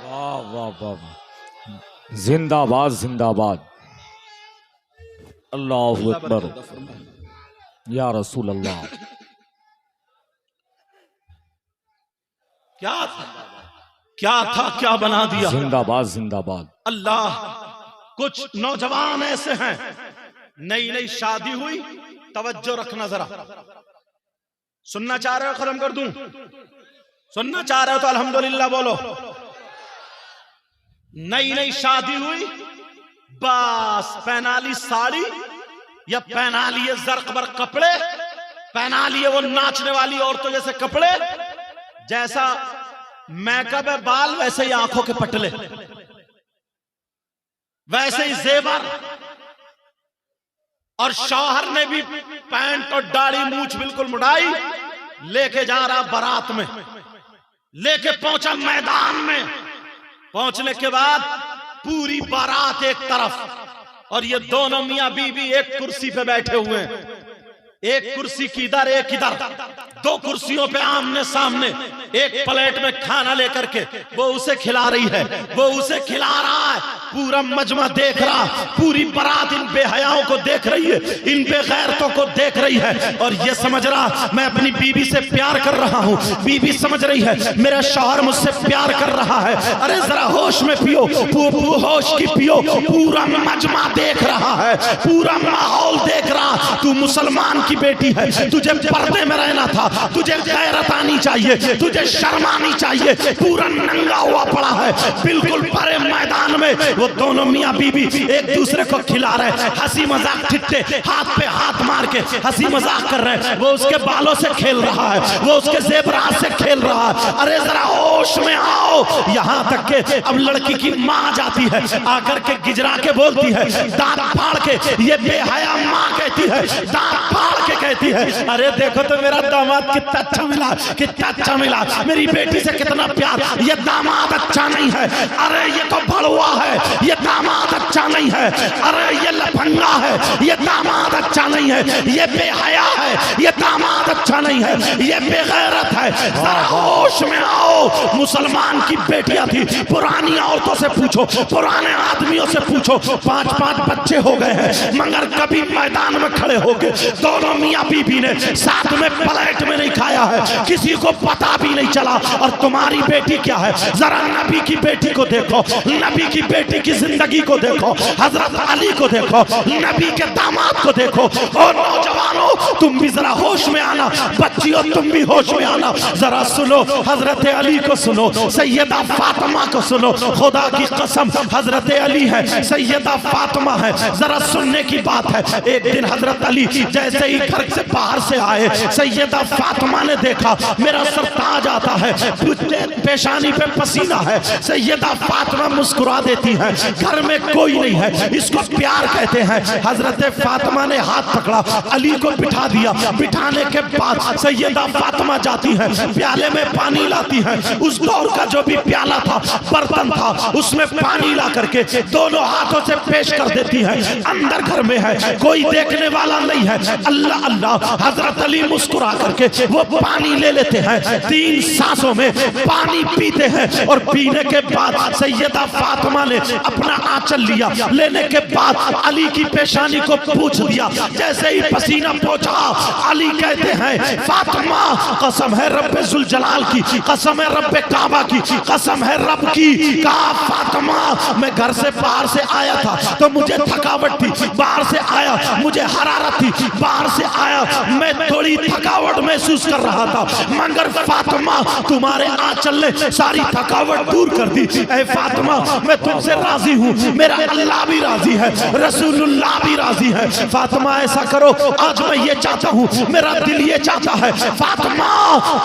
वाह वाह वाह, जिंदाबाद जिंदाबाद, अल्लाहु अकबर, या रसूल अल्लाह। क्या था क्या बना दिया। जिंदाबाद जिंदाबाद। अल्लाह, कुछ नौजवान ऐसे हैं, नई नई शादी हुई, तवज्जो रखना जरा। सुनना चाह रहे हो खत्म कर दूं? सुनना चाह रहे हो तो अल्हम्दुलिल्लाह बोलो। नई नई शादी हुई, बस पहना ली साड़ी या पहना लिए जर्क बर्क कपड़े, पहना लिए वो नाचने वाली औरतों जैसे कपड़े, जैसा मैकअप है बाल वैसे ही आंखों के पटले, वैसे ही जेवर, और शौहर ने भी पैंट और दाढ़ी मूछ बिल्कुल मुड़ाई, लेके जा रहा बारात में, लेके पहुंचा मैदान में। पहुंचने के बाद पूरी बारात एक तरफ और ये दोनों मियां बीवी एक कुर्सी पे बैठे हुए हैं, एक कुर्सी की इधर एक इधर, दो कुर्सियों पे आमने सामने, एक प्लेट में खाना लेकर के वो उसे खिला रही है, वो उसे खिला रहा है। पूरा मजमा देख रहा, पूरी बारात इन बेहयाओं को देख रही है, इन बेगैरतों को देख रही है और ये समझ रहा मैं अपनी बीवी से प्यार कर रहा हूं। बीवी समझ रही है मेरा शौहर मुझसे प्यार कर रहा है। अरे जरा होश में पियो, होश की पियो। पूरा मजमा देख रहा है, पूरा माहौल देख रहा। तू मुसलमान की बेटी है, तुझे पर्दे में रहना था, तुझे गैरत आनी चाहिए, तुझे शर्म आनी चाहिए। पूरा नंगा हुआ पड़ा है बिल्कुल भरे मैदान में। वो दोनों मियां बीवी एक दूसरे को खिला रहे हैं, हंसी मजाक, ठिट्ठे हाथ पे हाथ मार के हंसी मजाक कर रहे हैं। वो उसके बालों से खेल रहा है, वो उसके जेवरात से खेल रहा है। अरे जरा होश में आओ। यहां तक के अब लड़की की मां जाती है, आकर के गिजरा के बोलती है, दांत फाड़ के, ये बेहया मां कहती है, दांत फाड़ के कहती है, अरे देखो तो मेरा दामाद कितना अच्छा मिला, कितना अच्छा मिला, मेरी बेटी से कितना प्यार। ये दामाद अच्छा नहीं है, अरे ये तो भड़ुआ है, ये दामाद अच्छा नहीं है, अरे ये लफंगा है, ये दामाद अच्छा नहीं है, ये बेहया है, ये दामाद अच्छा नहीं है, ये बेगैरत है। जरा होश में आओ। मुसलमान की बेटियां थी, पुरानी औरतों से पूछो, पुराने आदमियों से पूछो, 5-5 बच्चे हो गए हैं मगर कभी मैदान में खड़े होके दोनों मियां बीबी ने साथ में प्लेट में नहीं खाया है, किसी को पता भी नहीं चला। और तुम्हारी बेटी क्या है? जरा नबी की बेटी को देखो, नबी की बेटी की जिंदगी को देखो, हजरत अली को देखो, नबी के दामाद को देखो। और नौजवानों तुम भी जरा होश में आना, बच्चियों तुम भी होश में आना। जरा सुनो हजरत अली को, सुनो सैयदा फातिमा को, सुनो खुदा की कसम हजरत अली है, सैयदा फातिमा है। जरा सुनने की बात है। एक दिन हजरत अली जैसे ही घर से बाहर से आए, सैयदा फातिमा ने देखा मेरा सर ताज आता है, पेशानी पे पसीना है। सैयदा फातिमा मुस्कुरा देती है, घर में कोई नहीं है, इसको प्यार कहते हैं। हजरत फातिमा ने हाथ पकड़ा, अली को बिठा दिया। बिठाने के बाद सैयदा फातिमा जाती है, प्याले में पानी लाती है। उस दौर का जो भी प्याला था, बर्तन था, उसमें पानी ला करके दोनों हाथों से पेश कर देती है। अंदर घर में है, कोई देखने वाला नहीं है। अल्लाह अल्लाह, हजरत अली मुस्कुरा करके वो पानी ले लेते हैं, 3 सांसों में पानी पीते हैं। और पीने के बाद सैयदा फातिमा ने अपना आंचल लिया, लेने के बाद अली की पेशानी को पूछ दिया। जैसे ही पसीना पहुंचा, अली कहते हैं फातिमा कसम है रब्बे जुल जलाल की, कसम है रब्बे काबा की, कसम है रब की। कहा फातिमा मैं घर से बाहर से आया था तो मुझे थकावट थी, बाहर से आया मुझे हरारत थी, बाहर से आया मैं थोड़ी थकावट महसूस कर रहा था, मगर फातिमा तुम्हारे आंचल ने सारी थकावट दूर कर दी। ऐ फातिमा मैं तुमसे राजी हूँ, मेरा अल्लाह भी राजी है, रसूलुल्लाह भी राजी है। फातिमा ऐसा करो, आज मैं ये चाहता हूँ, मेरा दिल ये चाहता है, फातिमा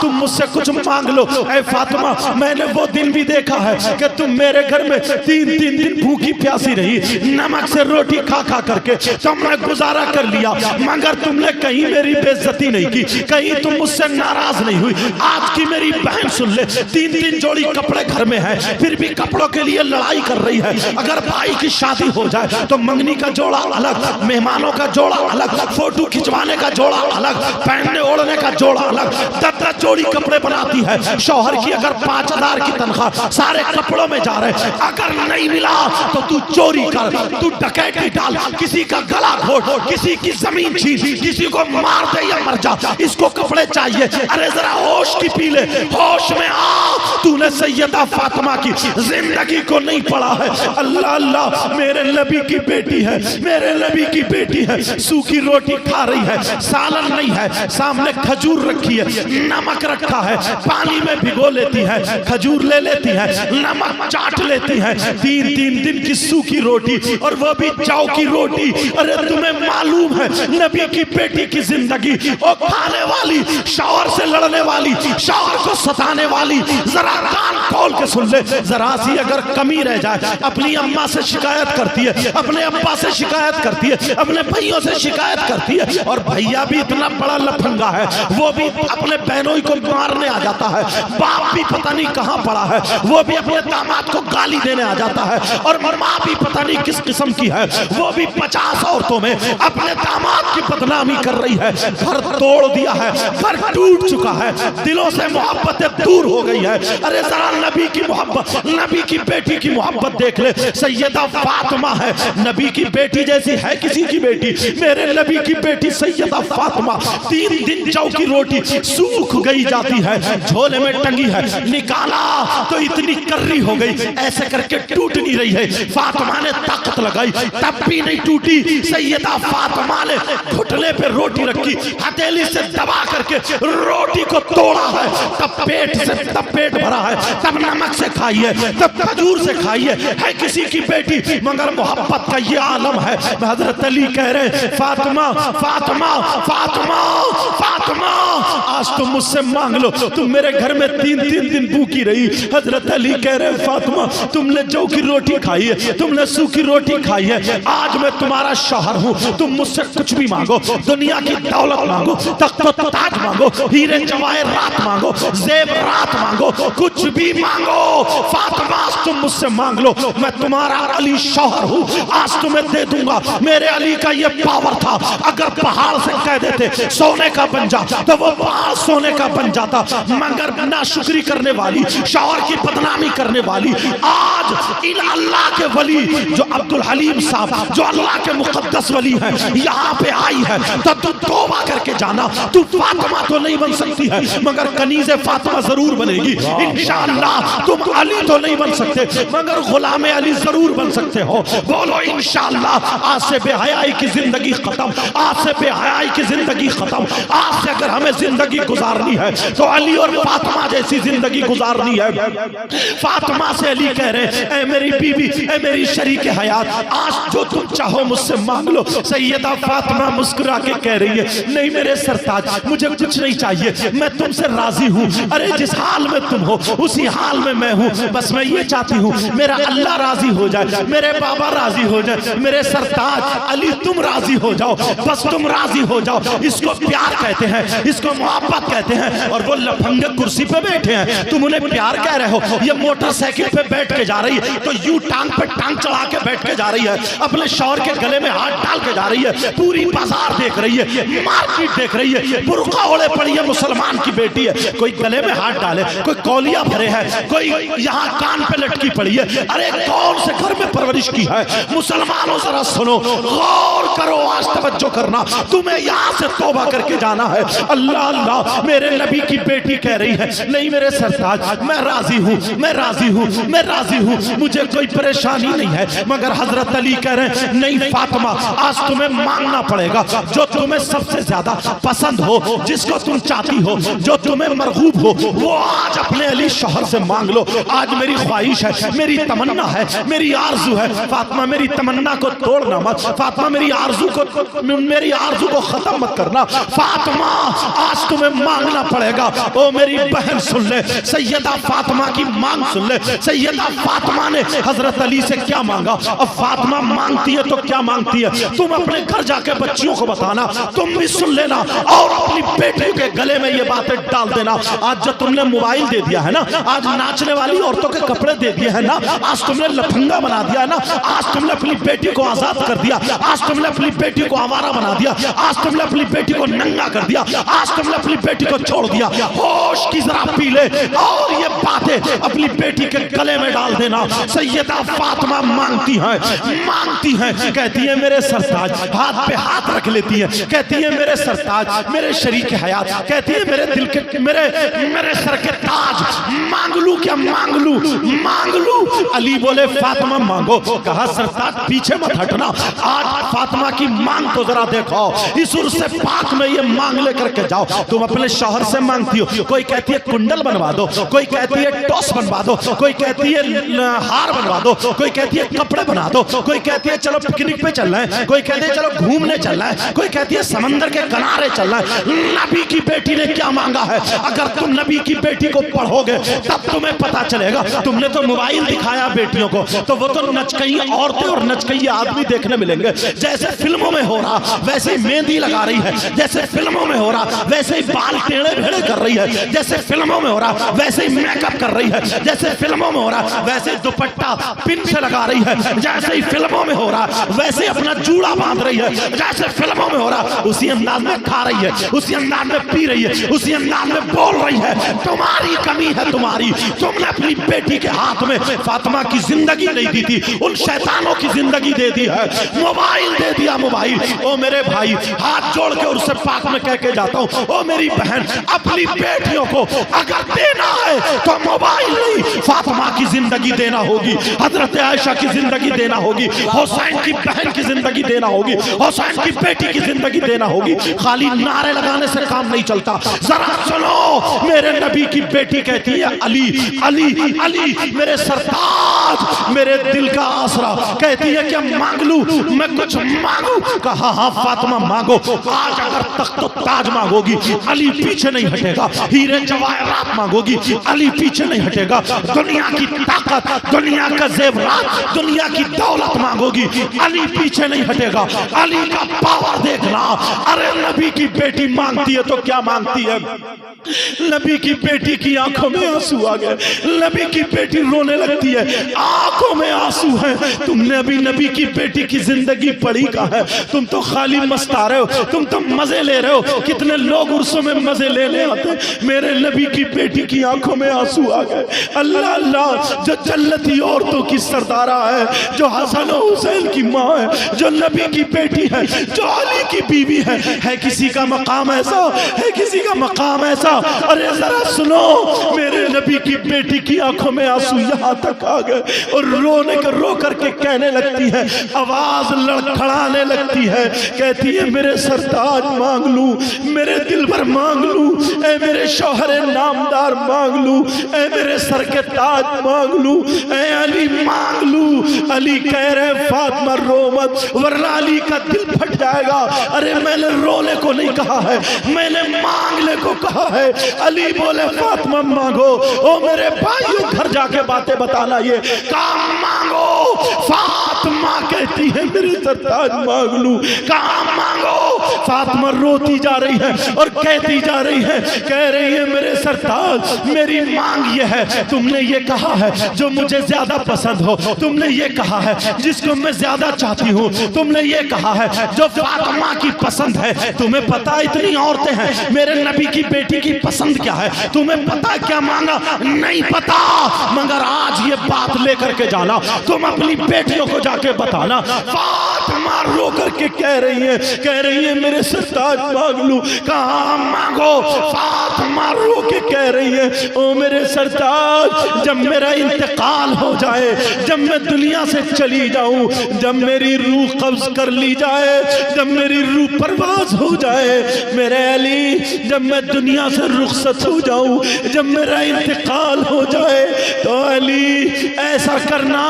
तुम मुझसे कुछ मांग लो। ऐ फातिमा मैंने वो दिन भी देखा है कि तुम मेरे घर में 3-3 दिन भूखी प्यासी रही, नमक से रोटी खा खा करके तुमने गुजारा कर लिया, मगर तुमने कहीं मेरी बेइज्जती नहीं की, कहीं तुम मुझसे नाराज नहीं हुई। आज की मेरी बहन सुन ले, 3-3 जोड़ी कपड़े घर में है, फिर भी कपड़ों के लिए लड़ाई कर रही है। अगर भाई की शादी हो जाए तो मंगनी का जोड़ा अलग, मेहमानों का जोड़ा अलग, फोटो खिंचवाने का जोड़ा अलग, पहनने ओढ़ने का जोड़ा अलग, 10-10 जोड़ी कपड़े बनाती है। शौहर की अगर 5000 की तनख्वाह सारे कपड़ों में जा रहे, अगर नहीं मिला तो तू चोरी कर, तू डकैती डाल, किसी का गला घोट, किसी की जमीन छीन, किसी को मार दे या मर जा, इसको कपड़े चाहिए। अरे जरा होश की पी ले, होश में आ। तूने सैयदा फातिमा की जिंदगी को नहीं पढ़ा है। अल्लाह अल्लाह, मेरे नबी की बेटी है, मेरे नबी की बेटी है, सूखी रोटी खा रही है, सालन नहीं है, सामने खजूर रखी है, नमक रखा है, पानी में भिगो लेती है, खजूर ले लेती है, नमक चाट लेती है, 3-3 दिन की सूखी रोटी, और वो भी चाव की रोटी। अरे तुम्हें मालूम है नबी की बेटी की जिंदगी, वो खाने वाली, शौहर से लड़ने वाली, शौहर को सताने वाली, जरा कान खोल के सुन ले, जरा सी अगर कमी रह जाए अपनी अम्मा से शिकायत करती है, अपने अब्बा से शिकायत करती है, अपने भाइयों से शिकायत करती है, और भैया भी इतना बड़ा लफंगा है वो भी अपने बहनों को मारने आ जाता है, बाप भी पता नहीं कहां पड़ा है वो भी अपने दामाद को गाली देने आ जाता है, और मां भी पता नहीं किस किस्म की है वो भी 50 औरतों में अपने दामाद की बदनामी कर रही है। घर तोड़ दिया है, घर टूट चुका है, दिलों से मोहब्बतें दूर हो गई है। अरे जरा नबी की मोहब्बत, नबी की बेटी की मोहब्बत देख ले। सैयदा फातिमा है, नबी की बेटी जैसी है किसी की बेटी? मेरे नबी की बेटी सैयदा फातिमा 3 दिन जौ की रोटी सूख गई जाती है, झोले में टंगी है, निकाला तो इतनी कर्री हो गई, ऐसे करके टूट नहीं रही है। फातिमा ने ताकत लगाई तब भी नहीं टूटी। सैयदा फातिमा ने घुटने पे रोटी रखी, हथेली से दबा करके रोटी को तोड़ा है, तब पेट भरा है, तब नमक से खाई है, तब खजूर से खाई है किसी की बेटी। मगर मोहब्बत का ये आलम है। हजरत अली कह रहे फातिमा फातिमा फातिमा फातिमा, आज तुम मुझसे मांग लो, तुम मेरे घर में 3-3 दिन भूखी रही। हजरत अली कह रहे फातिमा तुमने जौ की रोटी खाई है, तुमने सूखी रोटी खाई है, आज मैं तुम्हारा शौहर हूं, तुम मुझसे कुछ भी मांगो, दुनिया की दौलत मांगो, तख्त ताज मांगो, हीरे जवाहरात मांगो, जेवरात मांगो, कुछ भी मांगो फातिमा तुम मुझसे मांग लो, मैं तुम्हारा अली शौहर हूं, आज तुम्हें दे दूंगा। मेरे अली का ये पावर था, अगर पहाड़ से कह देते सोने का बन जा तो वो पहाड़ सोने का बन जाता। मगर नाशुक्री करने वाली, शौहर की बदनामी करने वाली, आज इन अल्लाह के वली जो अब्दुल हलीम साहब जो अल्लाह के मुकद्दस वली हैं यहाँ पे आई है, तो तू तौबा करके जाना। तू फातिमा तो नहीं बन सकती है मगर कनीज़े फातिमा जरूर बनेगी इंशाअल्लाह। तुम अली तो नहीं बन सकते मगर गुलाम अली जरूर बन सकते हो। बोलो इंशाअल्लाह। आज से बेहयाई की जिंदगी खत्म, आज से बेहयाई की जिंदगी खत्म। आज से अगर हमें जिंदगी गुजारनी है तो अली और फातिमा जैसी जिंदगी गुजारनी है। फातिमा से अली कह रहे हैं, ऐ मेरी बीबी, ऐ मेरी शरीक हयात, आज जो तुम चाहो मुझसे मांग लो। सैयदा फातिमा मुस्कुरा के कह रही है, नहीं मेरे सरताज, मुझे कुछ नहीं चाहिए, मैं तुमसे राजी हूँ। अरे जिस हाल में तुम हो उसी हाल में मैं हूँ, बस मैं ये चाहती हूँ मेरा अल्लाह राजी हो जाए, मेरे बाबा राजी हो जाए, मेरे सरताज अली तुम राजी हो जाओ, बस तुम राजी हो जाओ। इसको प्यार कहते हैं, इसको मोहब्बत कहते हैं। और वो लफंगे कुर्सी पे बैठे हैं, तुम उन्हें प्यार कह रहे हो। ये मोटरसाइकिल पे बैठ के जा रही है तो यू टांग पे टांग चढ़ा के बैठ के जा रही है, अपने शौहर के गले में हाथ डाल के जा रही है, पूरी बाजार देख रही है, मार्केट देख रही है, बुर्का ओढ़े पड़ी है, मुसलमान की बेटी है, कोई गले में हाथ डाले, कोई कौलिया भरे है, कोई यहाँ कान पे लटकी पड़ी है। अरे कौन से घर में परवरिश की है? मुसलमानों जरा सुनो, गौर करो, आज तवज्जो करना, तुम्हें यहाँ से तौबा करके जाना है। अल्लाह अल्लाह, मेरे नबी की बेटी कह रही है, नहीं मेरे सरताज मैं राजी हूँ, मैं राजी हूँ, मैं राजी हूँ, मुझे कोई परेशानी नहीं है। मगर हजरत अली कह रहे हैं, नहीं फातिमा आज तुम्हें मांगना पड़ेगा, जो तुम्हें सबसे ज्यादा पसंद हो, जिसको तुम चाहती हो, जो तुम्हें मरगूब हो, वो आज अपने अली शौहर से मांग लो। आज मेरी ख्वाहिश है, मेरी तमन्ना है, मेरी आरजू है। फातिमा मेरी तमन्ना को तोड़ना मत, फातिमा मेरी आरजू को खत्म मत करना। फातिमा आज तुम्हें मांगना पड़ेगा। ओ मेरी बहन सुन ले, सैयदा फातिमा की मांग सुन ले। सैयदा फातिमा ने हजरत अली से क्या मांगा? अब फातिमा मांगती है तो क्या मांगती है तुम अपने घर जाके बच्चियों को बताना, तुम भी सुन लेना और अपनी बेटियों के गले में ये बातें डाल देना। आज जो तुमने मोबाइल दे दिया है ना, आज नाचने वाली औरतों के कपड़े दे दिए हैं ना, आज तुमने लफंगा बना दिया है ना, आज तुमने अपनी बेटी को आजाद कर दिया, आज तुमने अपनी बेटी को आवारा बना दिया, आज तुमने अपनी बेटी को नंगा कर दिया, आज तुमने अपनी बेटी को छोड़ दिया। होश की जरा पी ले और ये बातें अपनी बेटी के गले में डाल देना। सैयदा फातिमा मांगती है, कहती है मेरे सरताज, हाथ पे हाथ रख लेती है, कहती है मेरे सरताज, मेरे शरीक हयात, कहती है मेरे दिल के मेरे सर के ताज, मांग लू क्या? मांग लू। अली बोले फातिमा मांगो। कहा सरताज पीछे मत हटना, आज फातिमा की मांग तो जरा देखो। इस उर्स पाक में ये मांग लेकर के जाओ। तुम अपने शौहर से मांगती हो, कोई कहती है कुंडल बनवा दो, कोई कहती है टॉस बनवा दो, कोई कहती है हार बनवा दो, कोई कहती है कपड़े बना दो, कोई कहती है चलो पिकनिक पे चलना है, कोई कहती है चलो घूमने चलना है, कोई कहती है समंदर के किनारे चलना है। नबी की बेटी ने क्या मांगा है? अगर तुम नबी की बेटी को पढ़ोगे तब तुम्हें पता चलेगा। तुमने तो मोबाइल दिखाया बेटियों को, तो वो तो नचकई औरतें और नचकई आदमी देखने मिलेंगे। जैसे फिल्मों में हो रहा वैसे ही मेहंदी लगा रही है, जैसे फिल्मों में हो रहा वैसे ही बाल टेढ़े भेड़े कर रही है, जैसे फिल्मों में हो रहा वैसे ही मेकअप कर रही है, जैसे फिल्मों में हो रहा वैसे ही दुपट्टा पिन से लगा रही है, जैसे ही फिल्मों में हो रहा वैसे ही अपना जूड़ा बांध रही है, जैसे फिल्मों में हो रहा उसी अंदाज में खा रही है, उसी अंदाज में पी रही है, उसी अंदाज में बोल रही है। तुम्हारी कमी है तुम्हारी, तुमने अपनी बेटी के हाथ में फातिमा की जिंदगी नहीं दी थी, उन शैतानों की जिंदगी दे दी है। मोबाइल दे दिया, मोबाइल। ओ मेरे भाई, हाथ जोड़ के उससे पाक में कह के जाता हूँ, ओ मेरी बहन, अपनी बेटियों को अगर देना है तो मोबाइल नहीं, फातिमा की जिंदगी देना होगी, हजरत आयशा की जिंदगी देना होगी, हुसैन की बहन की जिंदगी देना होगी, हुसैन की बेटी की जिंदगी देना होगी। खाली नारे लगाने से काम नहीं चलता। जरा सुनो, मेरे नबी की बेटी कहती है अली अली अली मेरे सरताज, मेरे दिल का आसरा। कहती है क्या मांग लूं मैं, कुछ मांगू? कहा हाँ फातिमा मांगो। आज अगर तख्त ताज मांगोगी अली पीछे नहीं हटेगा, हीरे जवाहरात मांगोगी अली पीछे नहीं हटेगा, दुनिया की ताकत, दुनिया का जेवरात, दुनिया की दौलत मांगोगी अली पीछे नहीं हटेगा। अली का पावर देखना। अरे नबी की बेटी मांगती है तो क्या मांगती है? नबी की बेटी की आंखों में आंसू आ गए, नबी की बेटी रोने लगती है, आंखों में आंसू है। तुमने अभी नबी की बेटी की जिंदगी पढ़ी का है? तुम तो खाली मस्ता रहे हो, तुम तो मजे ले रहे हो। कितने लोग उर्सों में मजे ले आते, मेरे नबी की बेटी की आंखों में आंसू आ गए। अल्लाह अल्लाह, जो जन्नती औरतों की सरदारा है, जो हसन और हुसैन की माँ है, जो नबी की बेटी है, जो अली की बीवी है किसी का मकाम ऐसा, है किसी का मकाम ऐसा। अरे जरा सुनो, मेरे नबी की बेटी की आंखों में आंसू यहाँ तक आ गए और रो करके कहने लगती है, आवाज लड़खड़ाने लगती है, कहती है मेरे सरताज मांग लूं, मेरे दिल भर मांग लूं, ऐ मेरे शौहरे नामदार मांग लूं, ऐ मेरे सर के ताज मांग लूं, ऐ अली मांग लूं। अली कह रहे फातिमा रो मत, वरना अली का दिल फट जाएगा। अरे मैंने रोने को नहीं कहा है, मैंने मांगने को कहा है। अली बोले फातिमा मांगो। ओ मेरे भाइयों, घर जाके बातें बताना, ये काम मांगो। फातिमा कहती है मेरे सरताज मांग लूं, कहाँ मांगो? फातिमा रोती जा रही है और कहती जा रही है, कह रही है मेरे सरताज मेरी मांग ये है, तुमने ये कहा है जो मुझे ज्यादा पसंद हो, तुमने ये कहा है जिसको मैं ज्यादा चाहती हूँ, तुमने ये कहा है जो फातिमा की पसंद है। तुम्हें पता इतनी औरतें हैं, मेरे नबी की बेटी की पसंद क्या है? तुम्हें पता क्या मांगा? नहीं पता, मगर आज ये बात लेकर के जाना, तुम अपनी बेटियों को जाके बताना। फातिमा रो करके कह रही है मेरे सरताज मांग लूं, कहाँ मांगो? फातिमा रो के कह रही है, ओ मेरे सरताज जब मेरा इंतकाल हो जाए, जब मैं दुनिया से चली जाऊं, जब मेरी रूह कब्ज कर ली जाए, जब मेरी रूह परवाज हो जाए, मेरे अली जब मैं दुनिया से रुखसत हो जाऊं, जब मेरा इंतकाल हो जाए, तो अली ऐसा करना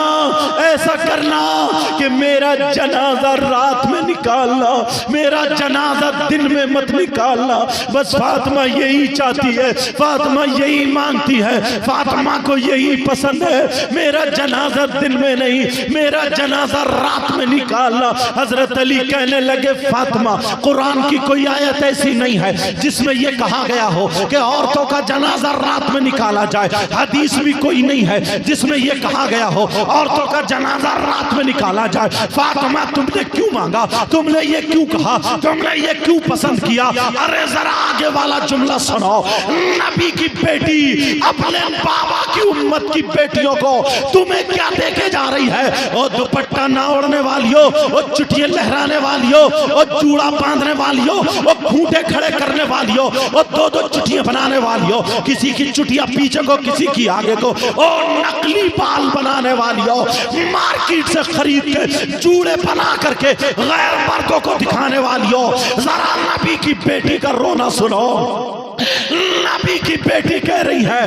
कि मेरा जनाजा रात में निकालना, मेरा जनाजा दिन में मत निकालना। बस फातिमा यही चाहती है, फातिमा यही मांगती है, फातिमा को यही पसंद है, मेरा जनाजा दिन में नहीं, मेरा जनाजा रात में निकालना। हजरत अली कहने लगे फातिमा, कुरान की कोई आयत ऐसी नहीं है जिसमें यह कहा गया हो कि औरतों का जनाजा रात में निकाला जाए। हदीस भी कोई नहीं है जिसमें यह कहा गया हो औरतों का जनाजा रात में निकाला जाए। फातिमा तुमने क्यों मांगा? तुमने ये क्यों कहा? तुमने ये क्यों पसंद किया? अरे जरा आगे वाला जुमला सुनो। नबी की बेटी अपने बाबा की उम्मत की बेटियों को तुम्हें क्या देके जा रही है? ओ दुपट्टा ना ओढ़ने वालियों, ओ चुटियां लहराने वालियों, ओ चूड़ा बांधने वालियों, ओ खूंटे खड़े करने वालियों, ओ दो दो चुटियां बनाने वालियों, किसी की चुटियां पीछे को किसी की आगे को, ओ नकली बाल बनाने वालियों, मार्केट से खरीद के चूड़े बना करके गैर मर्दों को दिखाने वालियों, जरा नबी की बेटी का रोना सुनो। नबी की बेटी कह रही है,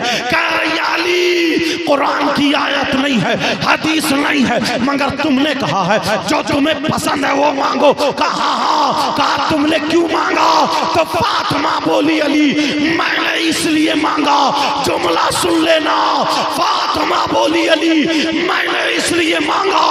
अली कुरान की आयत नहीं है, हदीस नहीं है, मगर तुमने कहा है जो तुम्हें पसंद है वो मांगो। कहा हाँ, कहा तुमने क्यों मांगा? तो फातिमा बोली अली मैंने इसलिए मांगा। जुमला सुन लेना, फातिमा बोली अली मैंने इसलिए मांगा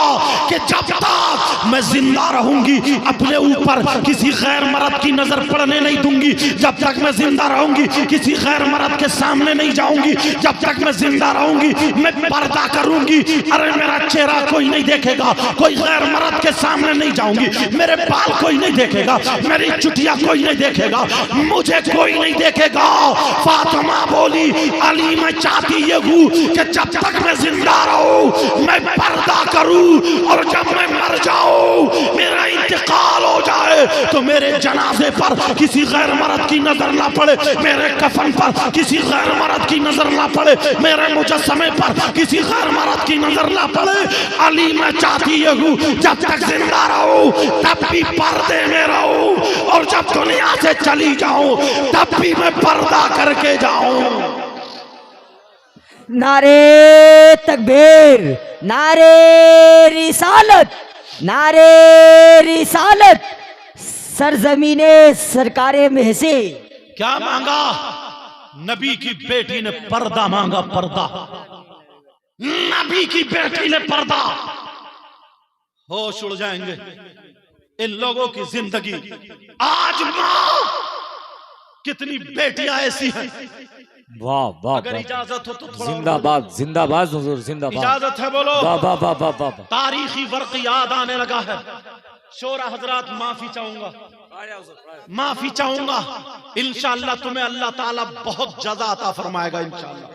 कि जब तक मैं जिंदा रहूंगी अपने ऊपर किसी गैर मर्द की नजर पड़ने नहीं दूंगी। जब तक मैं जिंदा रहूंगी किसी गैर मर्द के सामने नहीं जाऊंगी। जब तक मैं जिंदा रहूंगी मैं पर्दा करूंगी। अरे मेरा चेहरा कोई नहीं देखेगा, कोई गैर मर्द के सामने नहीं जाऊंगी। मेरे बाल कोई नहीं देखेगा, मेरी चुटिया कोई नहीं देखेगा, मुझे कोई नहीं देखेगा। फातिमा बोली अली मैं चाहती ये हूँ कि जब तक मैं जिंदा रहूं मैं पर्दा करूं, और जब मैं मर जाऊं मेरा इंतकाल हो जाए तो मेरे जनाजे पर किसी गैर मर्द की नजर ना पड़े, मेरे कफन पर किसी गैर मर्द की नजर ना पड़े, मेरे मुजस्समे पर किसी गैर मर्द की नजर ना पड़े। अली मैं चाहती ये हूँ जब तक जिंदा रहूं तब भी पर्दे में रहूं, और जब दुनिया से चली जाऊं तब भी मैं पर्दा करके जाऊं। नारे तकबीर, नारे रिसालत, नारे रिसालत, सरजमीने सरकारे महसे। क्या मांगा? नबी की बेटी ने पर्दा मांगा, पर्दा। नबी की बेटी ने पर्दा। होश उड़ जाएंगे इन लोगों की जिंदगी। आज मां कितनी बेटियां ऐसी हैं। वाह वाह, अगर इजाजत हो तो थोड़ा जिंदाबाद जिंदाबाद हुजूर जिंदाबाद। इजाजत है बोलो। वाह वाह वाह वाह वाह। तारीखी वर्क याद आने लगा है। शोरा हजरात माफी चाहूंगा, माफी चाहूंगा। इंशाअल्लाह तुम्हें अल्लाह ताला बहुत जज़ा अता फरमाएगा इंशाअल्लाह।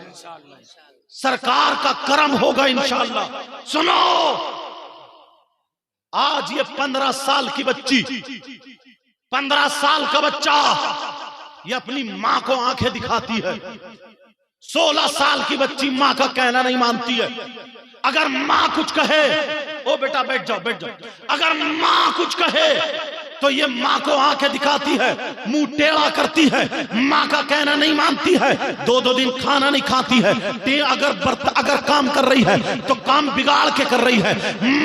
सरकार का करम होगा इंशाअल्लाह। सुनो, आज ये 15 साल की बच्ची, 15 साल का बच्चा ये अपनी मां को आंखें दिखाती है। 16 साल की बच्ची मां का कहना नहीं मानती है। अगर मां कुछ कहे, ओ बेटा बैठ जाओ बैठ जाओ, अगर मां कुछ कहे तो ये मां को आंखें दिखाती है, मुंह टेढ़ा करती है, मां का कहना नहीं मानती है। 2-2 दिन खाना नहीं खाती है। अगर काम कर रही है तो काम बिगाड़ के कर रही है।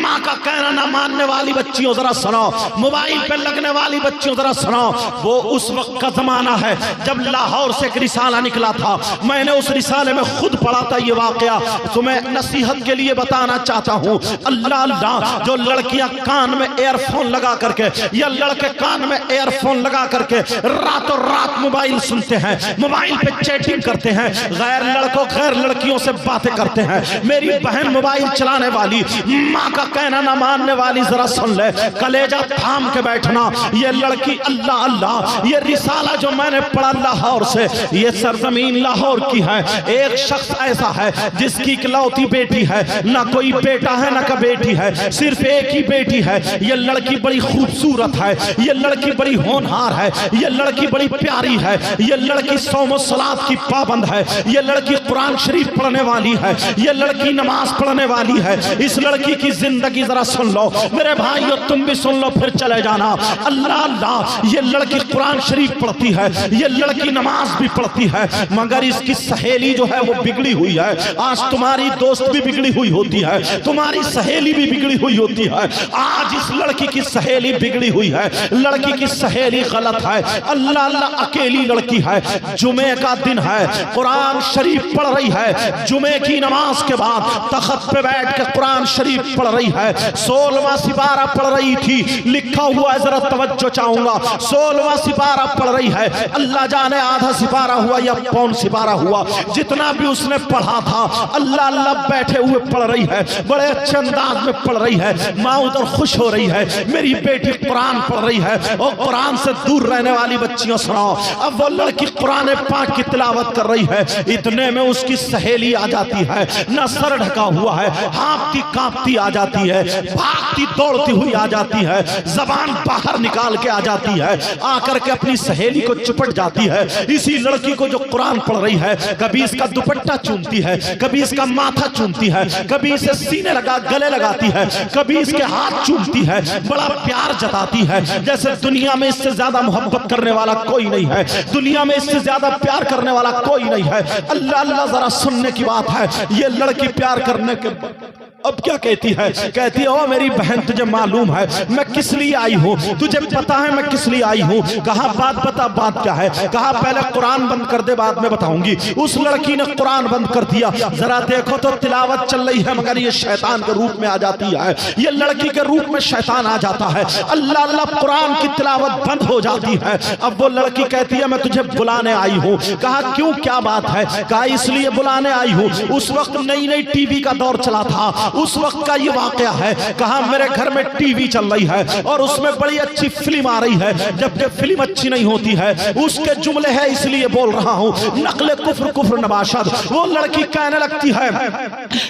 मां का कहना ना मानने वाली बच्चियों जरा सुनो, मोबाइल पे लगने वाली बच्चियों जरा सुनो। वो उस वक्त का जमाना है जब लाहौर से एक रिसाला निकला था। मैंने उस रिसाले में खुद पढ़ा था ये वाकया, तुम्हें नसीहत के लिए बताना चाहता हूँ। अल्लाह अल्लाह, जो लड़कियां कान में एयरफोन लगा करके या लड़के कान में एयरफोन लगा करके रातों रात मोबाइल सुनते हैं, मोबाइल पे चैटिंग करते हैं, गैर लड़कों गैर लड़कियों से बातें करते हैं। मेरी बहन मोबाइल चलाने वाली, माँ का कहना ना मानने वाली, जरा सुन ले, कलेजा थाम के बैठना। ये लड़की अल्लाह अल्लाह, ये रिसाला जो मैंने पढ़ा लाहौर से, ये सरजमीन लाहौर की है। एक शख्स ऐसा है जिसकी इकलौती बेटी है, ना कोई बेटा है ना कोई बेटी है, सिर्फ एक ही बेटी है। ये लड़की बड़ी खूबसूरत है, ये लड़की बड़ी होनहार है, ये लड़की बड़ी प्यारी है, ये लड़की सौम सलात की पाबंद है, ये लड़की कुरान शरीफ पढ़ने वाली है, ये लड़की नमाज पढ़ने वाली है। इस लड़की की जिंदगी जरा सुन लो मेरे भाइयों, तुम भी सुन लो फिर चले जाना। अल्लाह अल्लाह, ये लड़की कुरान शरीफ पढ़ती है, ये लड़की नमाज भी पढ़ती है, मगर इसकी सहेली जो है वो बिगड़ी हुई है। आज तुम्हारी दोस्त भी बिगड़ी हुई होती है, तुम्हारी सहेली भी बिगड़ी हुई होती है। आज इस लड़की की सहेली बिगड़ी हुई है, लड़की की सहेली गलत है। अल्लाह अल्लाह, अकेली लड़की है, जुमे का दिन है, कुरान शरीफ पढ़ रही है, जुमे की नमाज के बाद तख्त पे बैठ के कुरान शरीफ पढ़ रही है। 16वां सिपारा पढ़ रही थी, लिखा हुआ है, जरा तवज्जो चाहूंगा। 16वां सिपारा पढ़ रही है, अल्लाह जाने आधा सिपारा हुआ या पौन सिपारा हुआ, जितना भी उसने पढ़ा था अल्लाह अल्लाह बैठे हुए पढ़ रही है, बड़े अच्छे अंदाज में पढ़ रही है। माँ उधर खुश हो रही है, मेरी बेटी कुरान पढ़ रही है। और कुरान से दूर रहने वाली बच्चियों सुनाओ, अब वो लड़की कुरान पाक की तिलावत कर रही है, इतने में उसकी सहेली आ जाती है, न सर ढका हुआ है, हाँफती कांपती आ जाती है, भागती दौड़ती हुई आ जाती है, जबान बाहर निकाल के आ जाती है, आकर के अपनी सहेली को चुपट जाती है। इसी लड़की को जो कुरान पढ़ रही है, कभी इसका दुपट्टा चूमती है, कभी इसका माथा चूमती है, कभी इसे सीने लगा गले लगाती है, कभी इसके हाथ चूमती है, बड़ा प्यार जताती है। है, जैसे दुनिया में इससे ज्यादा मोहब्बत करने वाला कोई नहीं है, दुनिया में इससे ज्यादा प्यार करने वाला कोई नहीं है। अल्लाह अल्लाह जरा सुनने की बात है, ये लड़की प्यार करने के अब क्या कहती है, कहती है ओ मेरी बहन तुझे मालूम है मैं किस लिए आई हूँ, तुझे पता है मैं किस लिए आई हूँ। कहा बात बता, बात क्या है। कहा पहले कुरान बंद कर दे बाद में बताऊंगी। उस लड़की ने कुरान बंद कर दिया, जरा देखो तो तिलावत चल रही है मगर ये शैतान के रूप में आ जाती है, ये लड़की के रूप में शैतान आ जाता है। अल्लाह अल्लाह कुरान की तिलावत बंद हो जाती है। अब वो लड़की कहती है मैं तुझे बुलाने आई हूँ। कहा क्यों, क्या बात है। कहा इसलिए बुलाने आई हूँ, उस वक्त नई नई टीवी का दौर चला था, उस वक्त का ये वाकया है। कहा मेरे घर में टीवी चल रही है और उसमें बड़ी अच्छी फिल्म आ रही है, जबकि फिल्म अच्छी नहीं होती है, उसके जुमले हैं इसलिए बोल रहा हूँ, नकले कुफ्र कुफ्र नबाशद। वो लड़की कहने लगती है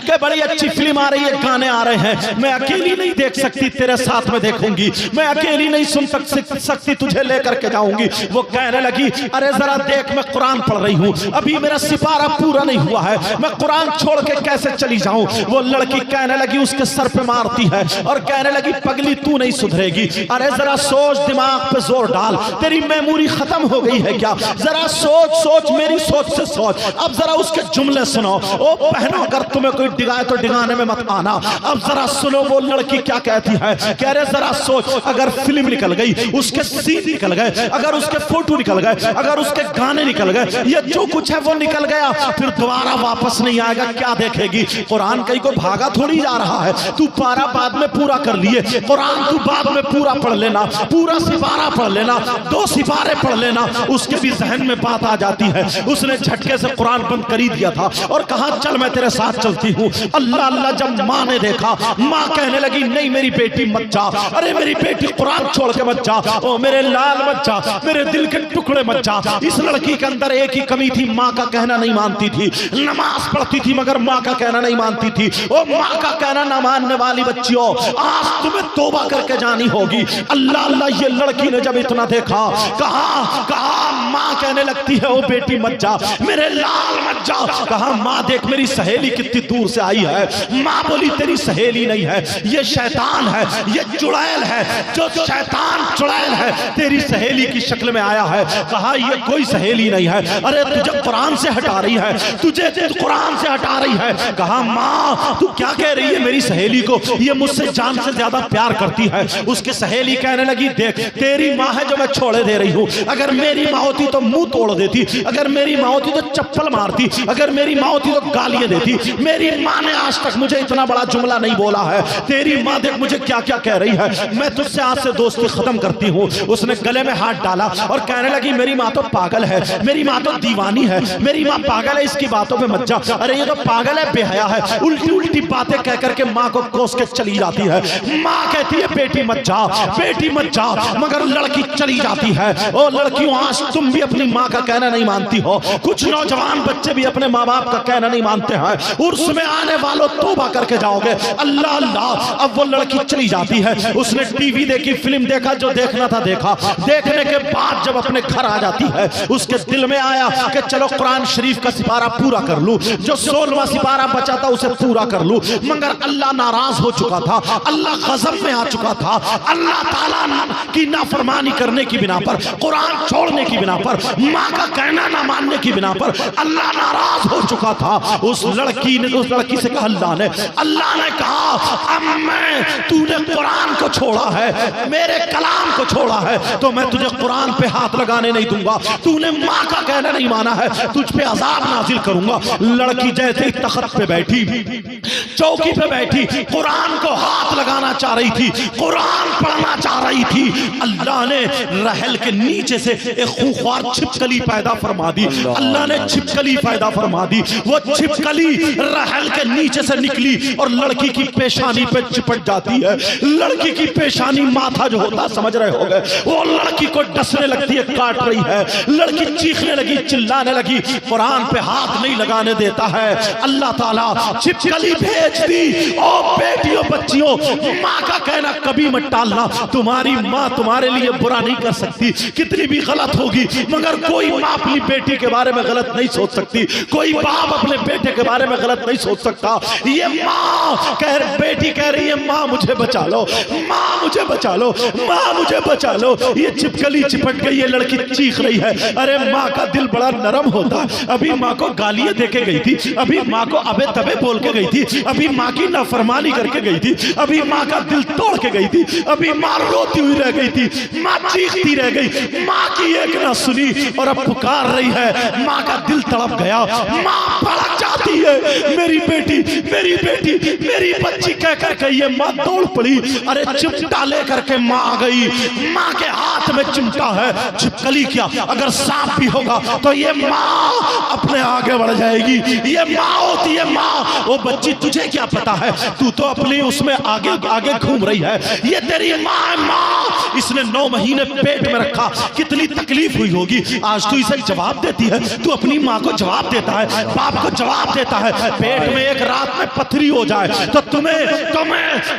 कि बड़ी अच्छी फिल्म आ रही है, गाने आ रहे हैं, मैं अकेली नहीं देख सकती, तेरे साथ में देखूंगी, मैं अकेली नहीं सुन सकती, तुझे लेकर के जाऊंगी। वो कहने लगी अरे जरा देख मैं कुरान पढ़ रही हूँ, अभी मेरा सिपारा पूरा नहीं हुआ है, मैं कुरान छोड़ के कैसे चली जाऊं। वो लड़की कहने लगी, उसके सर पे मारती है और कहने लगी पगली तू नहीं सुधरेगी, अरे जरा सोच, दिमाग पे जोर डाल, तेरी मेमोरी खत्म हो गई है क्या, जरा सोच सोच, मेरी सोच से सोच। अब जरा उसके जुमले सुनो। ओ बहनों अगर तुम्हें कोई डिगाए तो डिगाने में मत आना। अब जरा सुनो वो लड़की क्या कहती है, कह रहे जरा सोच, अगर फिल्म निकल गई, उसके सीन निकल गए, अगर उसके फोटो निकल गए, अगर उसके गाने निकल गए, ये जो कुछ है वो निकल गया, फिर दोबारा वापस नहीं आएगा, क्या देखेगी। कुरान कहीं को भागा थोड़ी जा रहा है, तू पारा बाद में पूरा कर लिए, कुरान तू बाद में पूरा पढ़ लेना, पूरा सिपारा पढ़ लेना, 2 सिपारे पढ़ लेना, उसके भी जहन में बात आ जाती है। उसने झटके से कुरान बंद कर ही दिया था और कहा चल मैं तेरे साथ चलती हूँ। अल्लाह अल्लाह जब माँ ने देखा, माँ कहने लगी नहीं मेरी बेटी मत जा, अरे मेरी बेटी कुरान छोड़ के मत जा, ओ मेरे लाल मत जा, मेरे दिल के टुकड़े मत जा। इस लड़की के अंदर एक ही कमी थी, माँ का कहना नहीं मानती थी, नमाज पढ़ती थी मगर माँ का कहना नहीं मानती थी। ओ माँ का कहना ना मानने वाली बच्चियों, आज तुम्हें तौबा करके जानी होगी। अल्लाह अल्लाह ये लड़की ने जब इतना देखा, कहा माँ कहने लगती है ओ बेटी मत जा, मेरे लाल मत जा। कहा माँ देख मेरी सहेली कितनी दूर से आई है। माँ बोली तेरी सहेली नहीं है, ये शैतान है, ये चुड़ैल है, जो शैतान चुड़ैल है तेरी सहेली की शक्ल में आया है। कहा ये कोई सहेली नहीं है, अरे तुझे कुरान से हटा रही है, तुझे कुरान से हटा रही है। कहा माँ तू क्या कह रही है मेरी सहेली को, ये मुझसे जान से ज्यादा प्यार करती है। उसकी सहेली कहने लगी देख तेरी माँ है जो मैं छोड़े दे रही हूँ, अगर मेरी माँ होती तो मुंह तोड़ देती, अगर मेरी माँ होती तो चप्पल मारती, अगर मेरी माँ होती तो गालियां देती। मेरी माँ ने आज तक मुझे इतना बड़ा जुमला नहीं बोला है, तेरी माँ देख मुझे क्या क्या कह रही है, मैं तुझसे आज से दोस्ती खत्म करती हूँ। उसने गले में हाथ डाला और कहने लगी मेरी माँ तो पागल है, मेरी माँ तो दीवानी है, मेरी माँ पागल है, इसकी बातों पे मत जा। अरे ये तो पागल है, बेहया है, उल्टी उल्टी बातें कह करके माँ को कोस के चली जाती है। माँ कहती है बेटी मत जा, बेटी मत जा, मगर लड़की चली जाती है। ओ लड़कियों आज तुम भी अपनी माँ का कहना नहीं मानती हो, कुछ नौजवान बच्चे भी अपने माँ बाप का कहना नहीं मानते हैं। उर्स में आने वालों तौबा करके जाओगे। अल्लाह अल्लाह। अब वो लड़की चली जाती है, उसने टीवी देखी, फिल्म देखा, जो देखना था देखा। देखने के बाद जब अपने घर आ जाती है, उसके दिल में आया कि चलो कुरान शरीफ का सिपारा पूरा कर लूं, जो 16वां सिपारा बचा था उसे पूरा कर लूं। मगर अल्लाह नाराज हो चुका था, अल्लाह गजब में आ चुका था। अल्लाह ताला की नाफरमानी करने की बिना पर, कुरान छोड़ने की बिना पर, माँ का कहना ना मानने की बिना पर अल्लाह नाराज हो चुका था। उस लड़की से कहा अल्लाह ने कहा अब मैं, तूने कुरान को छोड़ा है, मेरे कलाम को छोड़ा है, तो मैं तुझे कुरान पे हाथ लगाने नहीं दूंगा। तूने माँ का कहना नहीं माना है, तुझ पे अजाब नाजिल करूंगा। लड़की जैसे ही तख्त पे बैठी, चौकी पे बैठी, कुरान को हाथ लगाना चाह रही थी, कुरान पढ़ना चाह रही थी, अल्लाह ने रहल के नीचे से एक खूंखार छिपकली पैदा फरमा दी। अल्लाह ने छिपकली पैदा फरमा दी। वो छिपकली रहल के नीचे से निकली और लड़की की पेशानी पे चिपट जाती है। लड़की की पेशानी, माथा जो होता समझ रहे होगे, वो लड़की को डसने लगती है, काट रही है। लड़की चीखने लगी, चिल्लाने लगी, कुरान पे हाथ नहीं लगाने देता है। अल्लाह ताला छिपकली भेज बेच दी। ओ बेटियों बच्चियों, माँ का कहना कभी मत टालना। तुम्हारी माँ तुम्हारे लिए बुरा नहीं कर सकती, कितनी भी गलत होगी, मगर कोई माँ अपनी बेटी के बारे में गलत नहीं सोच सकती, कोई बाप अपने बेटे के बारे में गलत नहीं सोच सकता। ये माँ बेटी कह रही है माँ मुझे बचा लो, माँ मुझे बचा लो, माँ मुझे बचा लो। ये छिपकली चिपट गई, ये लड़की चीख रही है। अरे माँ का दिल बड़ा नरम होता। अभी माँ को गालियां देके गई थी, अभी माँ को अबे तबे बोल के गई थी, अभी माँ की नाफरमानी करके गई थी, अभी माँ का दिल तोड़ के गई थी, अभी माँ रोती हुई रह गई थी, माँ चीखती रह गई, माँ की एक ना सुनी और अब पुकार रही है। माँ का दिल तड़प गया, माँ भड़क जाती है। मेरी बेटी, मेरी बेटी, मेरी बच्ची कह कर के ये माँ दौड़ पड़ी। अरे चिमटा लेकर के माँ आ गई, माँ के हाथ में चिमटा है। छिपकली क्या, अगर सांप भी होगा तो ये माँ अपने आगे बढ़ जाएगी। ये माँ होती है माँ। वो बच्ची तुझे क्या पता है, तू तो अपनी उसमें आगे आगे घूम रही है। ये तेरी माँ है माँ, इसने 9 महीने पेट में रखा, कितनी तकलीफ हुई होगी। आज तू इसे जवाब देती है, तू अपनी माँ को जवाब देता है, बाप को जवाब देता है। पेट में एक रात में पथरी हो जाए तो तुम्हें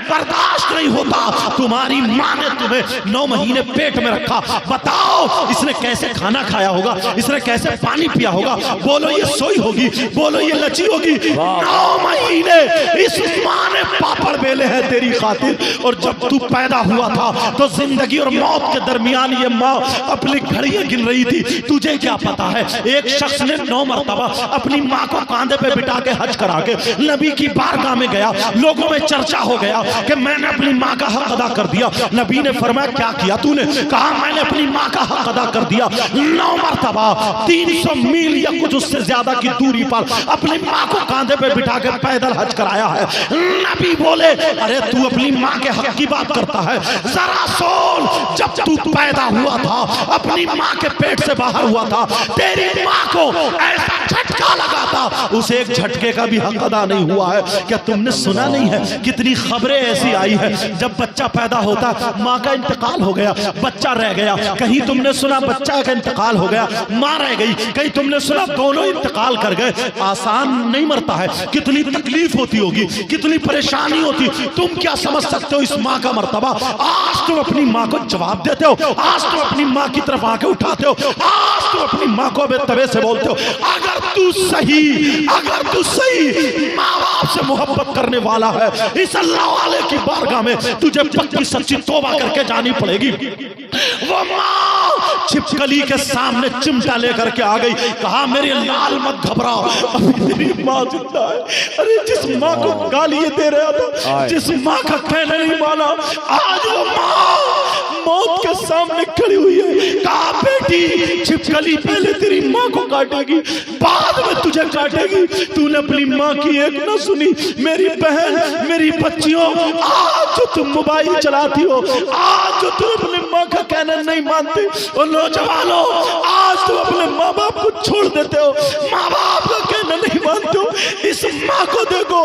बर्दाश्त नहीं होता। तुम्हारी माँ ने तुम्हें 9 महीने पेट में रखा। बताओ इसने कैसे खाना खाया होगा, इसने कैसे पानी पिया होगा। बोलो ये सोई होगी, बोलो ये लची होगी। 9 महीने इस माँ ने पापड़ बेले हैं तेरी खातिर। और जब तू पैदा हुआ था तो जिंदगी और मौत के दरमियान ये माँ अपनी घड़ियां गिन रही थी। तुझे क्या पता है, एक शख्स ने 9 मरतबा अपनी माँ को कांधे पे बिठा के हज करा के नबी की बारगाह में गया। लोगों में चर्चा हो गया कि मैंने अपनी माँ का हक अदा कर दिया। नबी ने फरमाया क्या किया तूने? कहा मैंने अपनी माँ का हक अदा कर दिया। 9 मरतबा 300 मील या कुछ उससे ज्यादा की दूरी पर अपनी माँ को कांधे पे बिठा के पैदल हज कराया है। नबी बोले अरे तू अपनी माँ के हक की बात करता है, जरा सोच, जब तू पैदा हुआ था, अपनी माँ के पेट से बाहर हुआ था, तेरी माँ को ऐसा झटका लगा था, उसे एक झटके का भी हक अदा नहीं हुआ है। क्या तुमने सुना नहीं है कितनी खबरें ऐसी आई है, जब बच्चा पैदा होता माँ का इंतकाल हो गया, बच्चा रह गया। कहीं तुमने सुना बच्चा का इंतकाल हो गया, माँ रह गई। कहीं तुमने सुना दोनों इंतकाल कर गए। आसान नहीं मरता है, कितनी तकलीफ होती होगी, कितनी परेशानी होती। तुम क्या समझ सकते हो इस माँ का मर्तबा? आज तुम अपनी माँ को जवाब देते हो, आज तुम अपनी माँ की तरफ आके उठाते हो, आज तुम अपनी माँ को बेतबे से बोलते हो। अगर तू सही माँ बाप से मोहब्बत करने वाला है, इस अल्लाह वाले की बारगाह में तुझे पक्की सच्ची तौबा करके जानी पड़ेगी। वो माँ छिपकली के सामने चिमटा लेकर के आ गई, कहा मेरे लाल मत घबराओ, अभी तेरी माँ जिंदा है। अरे जिस माँ को गाली दे रहा था, जिस माँ का कहना नहीं माना, आज वो माँ मौत के सामने खड़ी हुई है। कहा बेटी छिपकली पहले तेरी माँ को काटेगी, बाद में तुझे काटेगी। तूने अपनी माँ की एक ना सुनी। मेरी बहन, मेरी बच्चियों, आज जो तुम मोबाइल चलाती हो, आज जो तुम अपनी माँ का कहना नहीं मानते, और नौजवानों आज तुम अपने माँ बाप को छोड़ देते हो, माँ बाप का कहना नहीं मानते हो। इस माँ को देखो,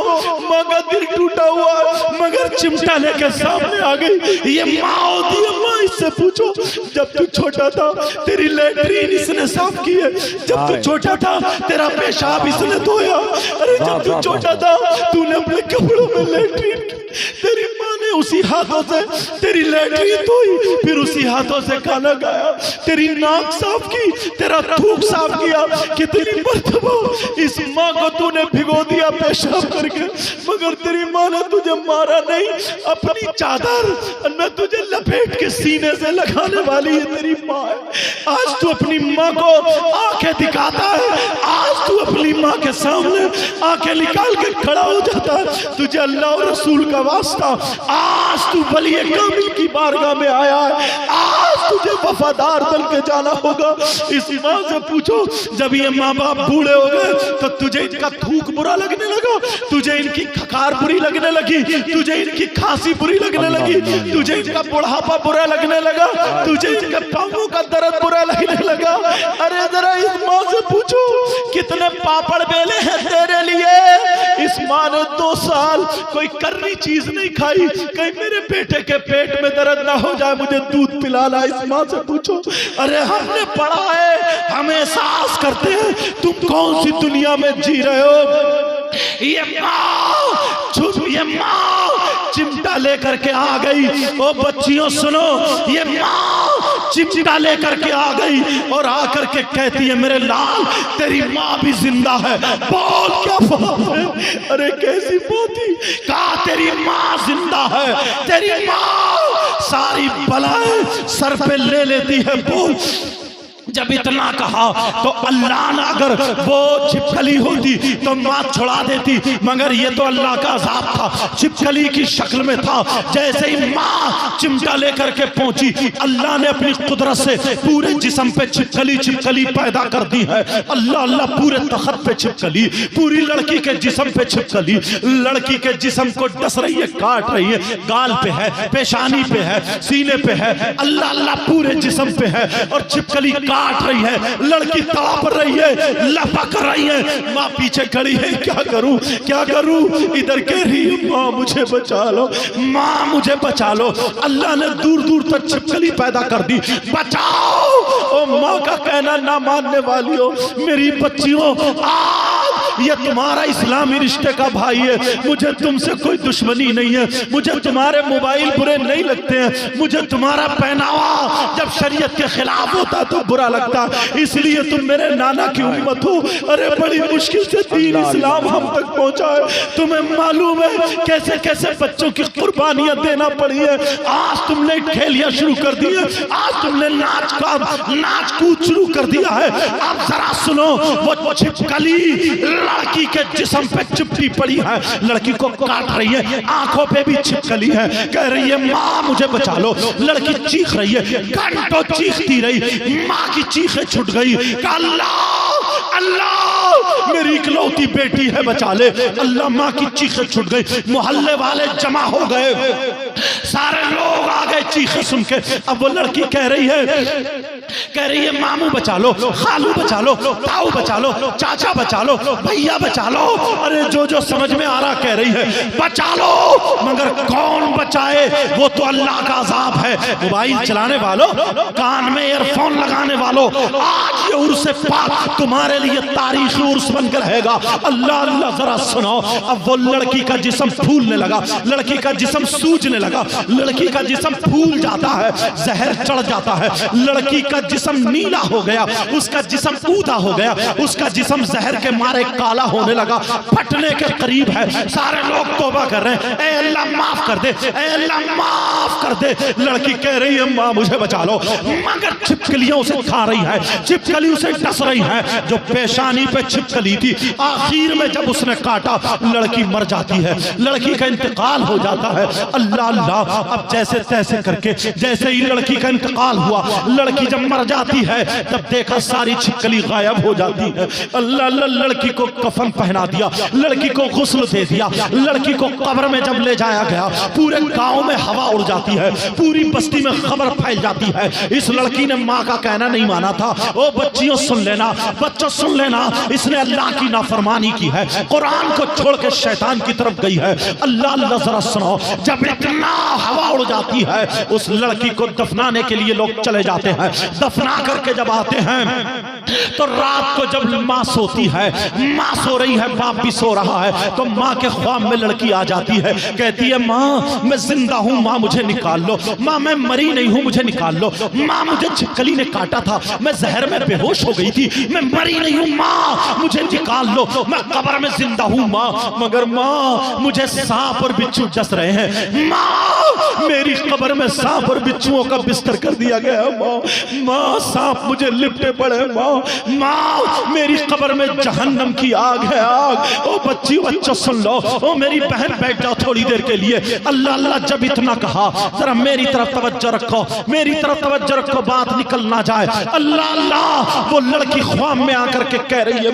माँ का दिल टूटा हुआ मगर चिमटा लेकर सामने आ गई। ये माँ होती है माँ। इससे पूछो जब तू छोटा था तेरी लैट्रीन इसने साफ की है, जब तू छोटा था तेरा पेशाब इसने धोया। अरे जब तू छोटा था तूने अपने कपड़ों में लैट्रीन की, तेरी माँ ने उसी हाथों से तेरी लैट्रीन धोई, फिर उसी हाथों से खाना खाया, तेरी नाक साफ की, तेरा थूक साफ किया। कितनी मर्तबा इस माँ को तूने भिगो दिया पेशाब करके, मगर तेरी माँ ने तुझे मारा नहीं। अपनी चादर न तुझे लपेट के सीने से लगाने वाली है तेरी माँ है। आज तू अपनी माँ को आंखें दिखाता है, आज तू अपनी माँ के सामने आंखें निकाल के खड़ा हो जाता है। तुझे अल्लाह और रसूल का वास्ता, आज तू वली कामिल की बारगाह में आया है, आज तुझे वफादार बन के जाना होगा। इस माँ से पूछो जब ये माँ बाप बूढ़े हो गए तो तुझे इनका थूक बुरा लगने लगा, तुझे इनकी खकार बुरी लगने लगी, तुझे इनकी खांसी बुरी लगने लगी, तुझे इनका बुढ़ापा बुरा लगने लगा, तुझे इनके पांवों का दर्द बुरा लगने लगा। अरे जरा इस माँ से पूछो कितने पापड़ बेले हैं तेरे लिए। इस माँ ने 2 साल कोई कर्री चीज नहीं खाई, कहीं मेरे बेटे के पेट में दर्द ना हो जाए, मुझे दूध पिलाना। इस माँ से पूछो। अरे हमने पढ़ा है, हम एहसास करते हैं तुम कौन सी दुनिया में जी रहे हो। ये माँ ये माँ चिमटा लेकर के आ गई। ओ बच्चियों सुनो, ये माँ चिमटा लेकर के आ गई और आकर के कहती है मेरे लाल तेरी माँ भी जिंदा है। बोल क्या बात है? अरे कैसी पोती, कहा तेरी माँ जिंदा है, तेरी माँ सारी बलाएं सर पे ले लेती है। बोल। जब इतना कहा तो अल्लाह ने अगर वो छिपकली होती तो माँ छुड़ा देती, मगर ये तो अल्लाह का अज़ाब था, छिपकली की शक्ल में था। जैसे ही माँ चिमटा लेकर के पहुंची, अल्लाह ने अपनी कुदरत से पूरे जिस्म पे छिपकली छिपकली पैदा कर दी है। अल्लाह अल्लाह, पूरे तखत पे छिपकली, पूरी लड़की के जिस्म पे छिपकली, लड़की के जिस्म को डस रही है, काट रही है, गाल पे है, पेशानी पे है, सीने पे है, अल्लाह अल्लाह पूरे जिस्म पे है और छिपकली काट रही है। लड़की तड़प रही है, लपक रही है, माँ पीछे खड़ी है। क्या करूं क्या करूं? इधर कह रही है माँ मुझे बचा लो, माँ मुझे बचा लो। अल्लाह ने दूर दूर तक छिपकली पैदा कर दी, बचाओ। ओ माँ का कहना ना मानने वाली हो, मेरी बच्चियों ये तुम्हारा इस्लामी रिश्ते का भाई है, मुझे तुमसे कोई दुश्मनी नहीं है, मुझे तुम्हारे मोबाइल बुरे नहीं लगते हैं, मुझे तुम्हारा पहनावा जब शरीयत के खिलाफ होता तो बुरा लगता, इसलिए तुम मेरे नाना की उम्मत हो। अरे बड़ी मुश्किल से दीन इस्लाम हम तक पहुंचा है, तुम्हें मालूम है कैसे कैसे बच्चों की कुर्बानियां देना पड़ी है। आज तुमने खेलियां शुरू कर दी है, आज तुमने नाच कूद शुरू कर दिया है। अब जरा सुनो, वो छिपकली लड़की के जिस्म पे चिपटी पड़ी है, लड़की को काट रही है, आंखों पे भी छिपकली है, कह रही है माँ मुझे बचा लो। लड़की चीख रही है, घंटों चीखती रही, माँ की चीखें छूट गई। अल्लाह अल्लाह मेरी इकलौती बेटी है, बचा ले। अल्लाह, माँ की चीखें छूट गई, मोहल्ले वाले जमा हो गए, सारे लोग आ गए चीखें सुन के। अब वो लड़की कह रही है मामू बचा लो, खालू बचा लो, ताऊ बचा लो, चाचा बचा लो, भैया बचा लो। अरे जो जो समझ में आ रहा कह रही है बचा लो, मगर कौन बचाए? वो तो अल्लाह का अज़ाब है। मोबाइल चलाने वालों, कान में ईयरफोन लगाने वालों, आज ये उर्स पाक तुम्हारे लिए तारीखी उर्स बनकर रहेगा। अल्लाह अल्लाह, जरा सुनो। अब वो लड़की का जिस्म फूलने लगा, लड़की का जिस्म सूजने लगा, लड़की का जिस्म फूल जाता है, जहर चढ़ जाता है, लड़की का जिस्म नीला हो गया, उसका जिस्म ऊदा हो गया, उसका जिस्म जहर के मारे काला होने लगा, फटने के करीब है। सारे लोग तौबा कर रहे हैं, ए अल्लाह माफ कर दे, ए अल्लाह माफ कर दे। लड़की कह रही है माँ मुझे बचा लो, मगर छिपकलियां उसे खा रही है, छिपकली उसे डस रही है। जो पेशानी पे छिपकली थी, आखिर में जब उसने काटा, लड़की मर जाती है, लड़की का इंतकाल हो जाता है। अल्लाह अल्लाह, अब जैसे तैसे करके जैसे ही लड़की का इंतकाल हुआ, लड़की जब मर जाती है तब देखा सारी छिपकली गायब हो जाती है। अल्लाह अल्लाह, लड़की को कफन पहना दिया, लड़की को गुस्ल दे दिया, लड़की को कब्र में जब ले जाया गया, पूरे गांव में हवा उड़ जाती है, पूरी बस्ती में खबर फैल जाती है। इस लड़की ने माँ का कहना नहीं माना था। ओ बच्चियों सुन लेना, बच्चों सुन लेना, इसने अल्लाह की नाफरमानी की है, कुरान को छोड़ के शैतान की तरफ गई है। अल्लाह अल्लाह, जरा सुनो। जब इतना हवा उड़ जाती है, उस लड़की को दफनाने के लिए लोग चले जाते हैं। दफना करके जब आते हैं तो रात को जब माँ सोती है, माँ सो रही है, बाप भी सो रहा है, तो माँ के ख्वाब में लड़की आ जाती है, कहती है माँ मैं जिंदा हूँ, माँ मुझे निकाल लो, माँ मैं मरी नहीं हूँ, मुझे निकाल लो, माँ मुझे छिपकली ने काटा था, मैं जहर में बेहोश हो गई थी, मैं मरी नहीं हूँ, माँ मुझे निकाल लो, मैं कब्र में जिंदा हूँ माँ, मगर माँ मुझे सांप और बिच्छू डस रहे हैं, माँ मेरी कब्र में सांप और बिच्छुओं का बिस्तर कर दिया गया है, माँ सांप मुझे लिपटे पड़े, माँ मेरी कब्र में जहन्नम की आग है, आग। ओ बच्चों सुन लो, ओ मेरी बहन बैठ जाओ थोड़ी देर के लिए। अल्लाह अल्लाह, जब इतना कहा, जरा मेरी तरफ तवज्जो रखो, मेरी तरफ तवज्जो रखो, बात निकल ना जाए। अल्लाह अल्लाह, वो लड़की ख्वाब में आकर के कह रही है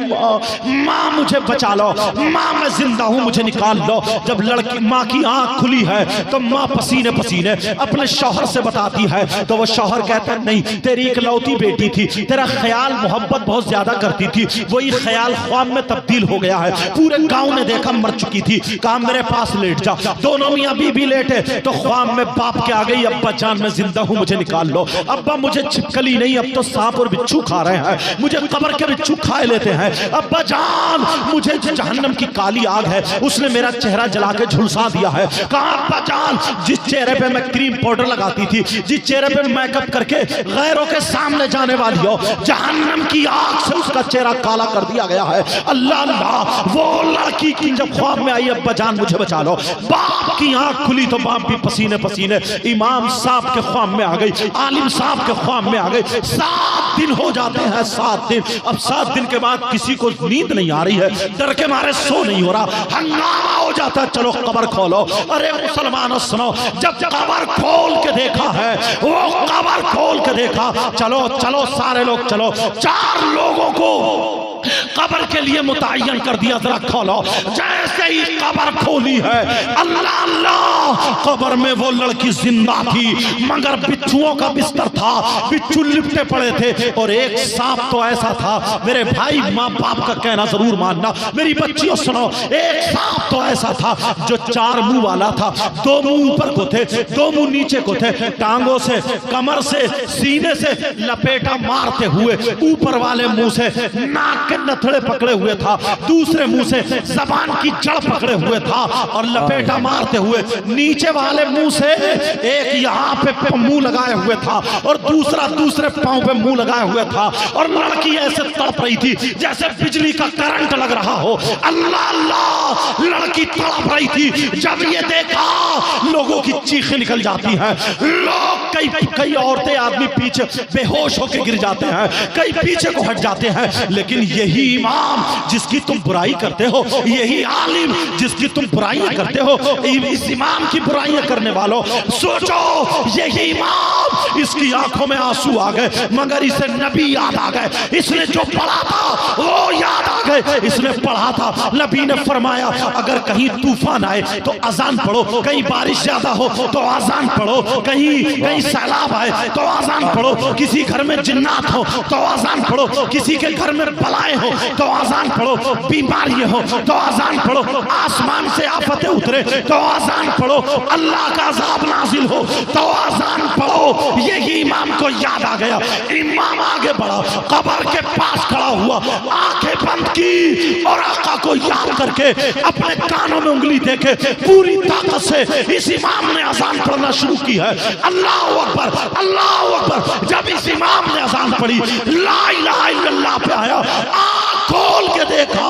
माँ मुझे बचा लो, माँ मैं जिंदा हूँ, मुझे निकाल लो। जब लड़की माँ की आंख खुली है तो माँ पसीने पसीने अपने शौहर से बताती है, तो वो शौहर कहता है नहीं, तेरी इकलौती बेटी थी, तेरा ख्याल मोहब्बत बहुत ज्यादा करती थी, वही ख्याल ख्वाब में तब्दील हो गया है। पूरे गांव ने देखा मर चुकी थी, कहा मेरे पास लेट जा। दोनों मियां बीबी लेटे तो ख्वाब में बाप के आ गई, अब्बा जान मैं जिंदा हूं, मुझे निकाल लो। अब्बा मुझे छिपकली नहीं, अब तो सांप और बिच्छू खा रहे हैं, मुझे कब्र के बिच्छू खा लेते हैं। अब्बा जान मुझे जहन्नम की काली आग है, उसने मेरा चेहरा जला के झुलसा दिया है। कहा अब्बा जान जिस चेहरे पे मैं क्रीम पाउडर लगाती थी, जिस चेहरे पे मेकअप करके गैरों के सामने जाने वाली हो, जहन्नम की आग से उसका चेहरा काला कर दिया गया है। अल्लाह अल्लाह, वो लड़की की जब ख्वाब में आई अब्बा जान मुझे बचा लो, बाप की आंख खुली तो बाप भी पसीने पसीने। इमाम साहब के ख्वाब में आ गई, आलिम साहब के ख्वाब में आ गई। 7 दिन हो जाते हैं, 7 दिन। अब 7 दिन के बाद किसी को नींद नहीं आ रही है, डर के मारे सो नहीं हो रहा, हंगामा हो जाता है, चलो कब्र खोलो। अरे मुसलमानों सुनो, जब कब्र खोल के देखा है, वो कब्र खोल के देखा, चलो चलो सारे लोग चलो, 4 लोगों को कब्र के लिए मुतय्यन कर दिया, जरा खोलो। जैसे ही कब्र खोली है, अल्लाह अल्लाह, कब्र में वो लड़की जिंदा थी, मगर बिच्छुओं का बिस्तर था, बिच्छू लिपटे पड़े थे, और एक सांप तो ऐसा था, मेरे भाई माँ बाप का कहना जरूर मानना, मेरी बच्चियों सुनो, एक सांप तो ऐसा था जो 4 मुंह वाला था। 2 मुंह ऊपर को थे, 2 मुंह नीचे को थे, टांगों से, कमर से, सीने से लपेटा मारते हुए, ऊपर वाले मुंह से नाक के नथड़े पकड़े हुए था, दूसरे मुंह से जबान की जड़ पकड़े हुए था, और लपेटा मारते हुए नीचे वाले मुंह से एक यहाँ पे मुंह लगाए हुए था, और दूसरा दूसरे पांव पे मुंह लगाए हुए था, और लड़की ऐसे तड़प रही थी जैसे बिजली का करंट लग रहा हो। अल्लाह अल्लाह, लड़की तड़प रही थी। जब ये देखा, लोगों की चीखें निकल जाती हैं, लोग कई औरतें आदमी पीछे बेहोश होकर गिर जाते हैं, कई पीछे को हट जाते हैं, लेकिन यही इमाम जिसकी तुम बुराई करते हो, यही आलिम जिसकी तुम बुराइयां करते हो, इस इमाम की बुराइयां करने वालों, सोचो यही इमाम, इसकी आंखों में आंसू आ गए, मगर इसे नबी याद आ गए, इसने जो पढ़ा था वो याद आ गए। इसने पढ़ा था, नबी ने फरमाया अगर कहीं तूफान आए तो अजान पढ़ो, कहीं बारिश ज्यादा हो तो अजान पढ़ो, कहीं सैलाब आए तो अजान पढ़ो, किसी घर में जिन्नात हो तो अजान पढ़ो, किसी के घर में बलाएं हो तो अजान पढ़ो, बीमारी हो तो अजान पढ़ो, आसमान से आफतें उतरे तो अजान पढ़ो, अल्लाह का अज़ाब नाजिल हो तो अजान पढ़ो। यही इमाम को याद आ गया, इमाम आगे बढ़ा, कब्र के पास खड़ा हुआ, आंखें बंद की, और आका को याद करके अपने कानों में उंगली देके पूरी ताकत से इस इमाम ने अजान पढ़ना शुरू की है। अल्लाह अकबर, अल्लाह अकबर। जब इस इमाम ने अजान पढ़ी, ला इलाहा इल्लल्लाह पे आया, आँख खोल के देखा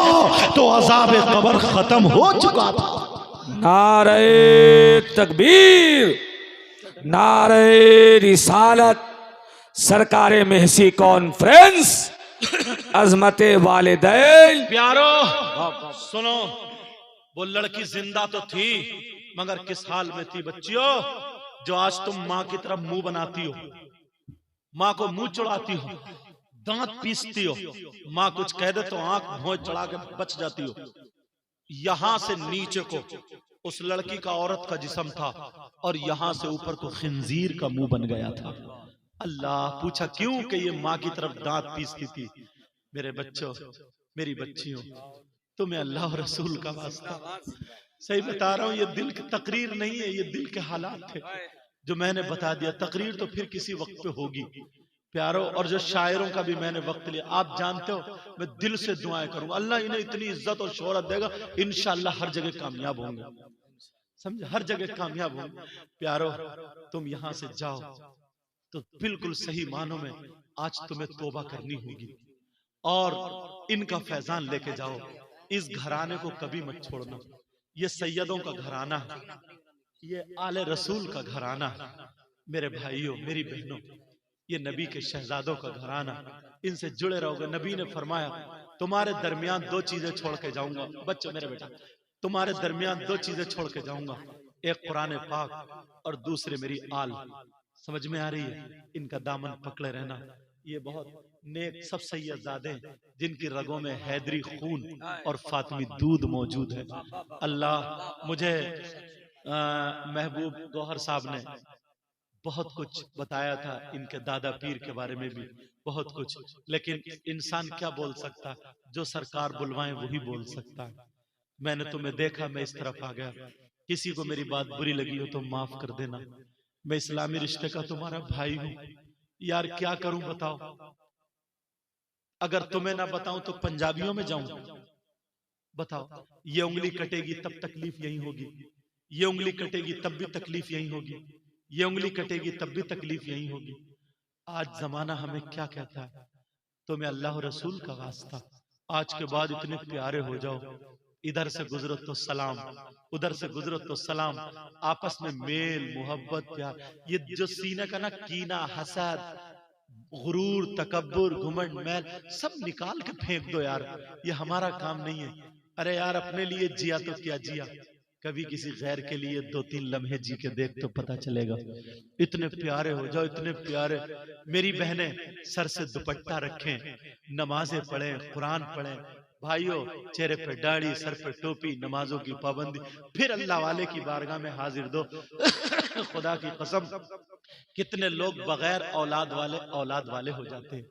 तो अज़ाब कब्र खत्म हो चुका था। नारे तकबीर, नारे रिसालत, सरकारे महसी कॉन्फ्रेंस, अजमते वालिदैन। प्यारो सुनो, वो लड़की जिंदा तो थी, मगर किस हाल में थी बच्चियों? जो आज तुम माँ की तरफ मुंह बनाती हो, माँ को मुंह चढ़ाती हो, दांत पीसती हो, माँ कुछ कह दे तो आंख भौं चढ़ा के बच जाती हो। यहां से नीचे को उस लड़की का औरत का जिस्म था, और यहां से ऊपर को खिंजीर का मुंह बन गया था। अल्लाह पूछा क्यों? कि ये माँ की तरफ दांत पीसती थी। मेरे बच्चों, मेरी बच्चियों, तुम्हें अल्लाह और रसूल का वास्ता, सही बता रहा हूं, ये दिल की तकरीर नहीं है, ये दिल के हालात थे जो मैंने बता दिया। तकरीर तो फिर किसी वक्त पे होगी प्यारो, और जो शायरों का भी मैंने वक्त लिया। आप जानते हो मैं दिल से दुआएं करूंगा, अल्लाह इन्हें इतनी इज्जत और शोहरत देगा, इंशाअल्लाह हर जगह कामयाब होंगे, समझे, हर जगह कामयाब होंगे। प्यारो तुम यहां से जाओ तो बिल्कुल सही मानों में आज तुम्हें तौबा करनी होगी, और इनका फैजान लेके जाओ। इस घराने को कभी मत छोड़ना, ये सैयदों का घराना है, ये आले रसूल का घराना है। मेरे भाइयों, मेरी बहनों, ये नबी के शहजादों का घराना, इनसे जुड़े रहोगे। नबी ने फरमाया तुम्हारे दरमियान 2 चीजें छोड़ के जाऊंगा। बच्चों मेरे बेटा, तुम्हारे दरमियान 2 चीजें छोड़ के जाऊंगा, एक कुरान पाक और दूसरे मेरी आल। समझ में आ रही है? इनका दामन पकड़े रहना। ये बहुत नेक सब सैयदजादे जिनकी रगों में हैदरी खून और फातिमी दूध मौजूद है। अल्लाह मुझे महबूब गौहर साहब ने बहुत कुछ बताया था इनके दादा पीर के बारे में भी, बहुत कुछ, लेकिन इंसान क्या बोल सकता है? जो सरकार बुलवाए वही बोल सकता है। मैंने तुम्हें देखा, मैं इस तरफ आ गया, किसी को मेरी बात बुरी लगी हो तो माफ कर देना। मैं इस्लामी रिश्ते का तुम्हारा भाई हूं यार, क्या करूं बताओ? अगर तुम्हें ना बताऊं तो पंजाबियों में जाऊं? बताओ, ये उंगली कटेगी तब तकलीफ यही होगी, ये उंगली कटेगी तब भी तकलीफ यही होगी, ये उंगली कटेगी तब भी तकलीफ यही होगी। आज जमाना हमें क्या कहता है? तुम्हें अल्लाह और रसूल का वास्ता, आज के बाद इतने प्यारे हो जाओ, इधर से गुजरो तो सलाम, उधर से गुजरो तो सलाम, आपस में मेल मोहब्बत प्यार, ये जो सीने का ना कीना, हसद, गुरूर, तकब्बुर, घुमंड, मैल सब निकाल के फेंक दो यार, ये हमारा काम नहीं है। अरे यार, अपने लिए जिया तो क्या जिया, कभी किसी गैर के लिए 2-3 लम्हे जी के देख तो पता चलेगा। इतने प्यारे हो जाओ, इतने प्यारे। मेरी बहनें सर से दुपट्टा रखें, नमाजें पढ़ें, कुरान पढ़ें। भाइयों, चेहरे पे दाढ़ी, सर पे टोपी, नमाजों की पाबंदी, फिर अल्लाह वाले की बारगाह में हाजिर दो। खुदा की कसम, कितने लोग बगैर औलाद वाले हो जाते हैं,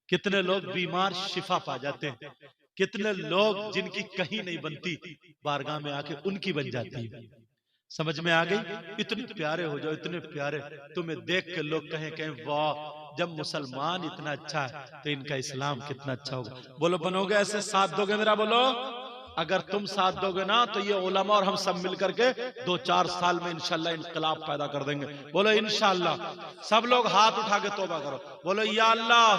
कितने लोग बीमार शिफा पा जाते हैं, कितने लोग जिनकी कहीं नहीं बनती बारगाह में आके उनकी बन जाती है। समझ में आ गई? इतने प्यारे हो जाओ, इतने प्यारे, तुम्हें देख के लोग कहें वाह, जब मुसलमान इतना अच्छा है तो इनका इस्लाम कितना अच्छा होगा। बोलो, बनोगे ऐसे? साथ दोगे मेरा? बोलो, अगर तुम साथ दोगे ना तो ये उलमा और हम सब मिलकर के 2-4 साल में इंशाल्लाह इनकलाब पैदा कर देंगे। बोलो इंशाल्लाह। सब लोग हाथ उठा के तौबा करो, बोलो या अल्लाह,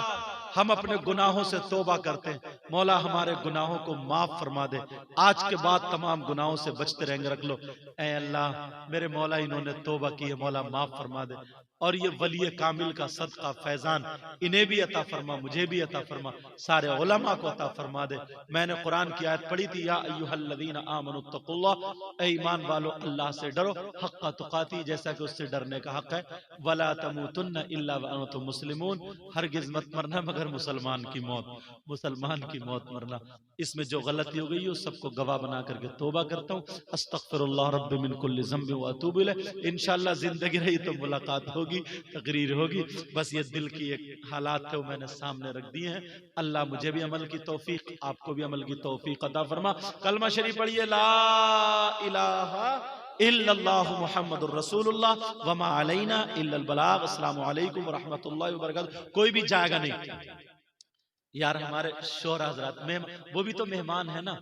हम अपने गुनाहों से तौबा करते हैं, मौला हमारे गुनाहों को माफ फरमा दे, आज के बाद तमाम गुनाहों से बचते रहेंगे, रख लो। ऐ अल्लाह, मेरे मौला इन्होंने तौबा की है, मौला माफ फरमा दे, और ये वली कामिल का सदका फैजान इन्हें भी अता फरमा, मुझे भी अता फरमा, सारे उलमा को अता फरमा दे। मैंने कुरान की आयत पढ़ी थी, या अय्युहल्लज़ीना आमनुत्तकुल्लाह, ऐ ईमान वालो अल्लाह से डरो, हक़्क़ तुक़ाती, जैसा कि उससे डरने का हक है, वला तमूतुन्ना इल्ला व अंतुम मुस्लिमून, हरगिज़ मत मरना मगर मुसलमान की मौत, मुसलमान की मौत मरना। इसमें जो गलती हो गई हो सबको गवाह बना करके तौबा करता हूँ। अस्तग़फिरुल्लाह रब्बी मिन कुल्लि ज़ंबि व अतूबु इलैह। इंशाअल्लाह जिंदगी रही तो मुलाकात होगी, तकरीर होगी। बस ये दिल की एक हालात थे वो मैंने सामने रख दिए हैं। अल्लाह मुझे भी अमल की तौफीक, आपको भी अमल की तौफीक अता फरमा। कलमा शरीफ पढ़िए, ला इलाहा इल्लल्लाहु मुहम्मदुर रसूलुल्लाह वमा अलैना इल्लल बलाग। अस्सलामु अलैकुम व रहमतुल्लाहि व बरकातहू। कोई भी जाएगा नहीं यार, हमारे शोहर हजरात, वो भी तो मेहमान है ना।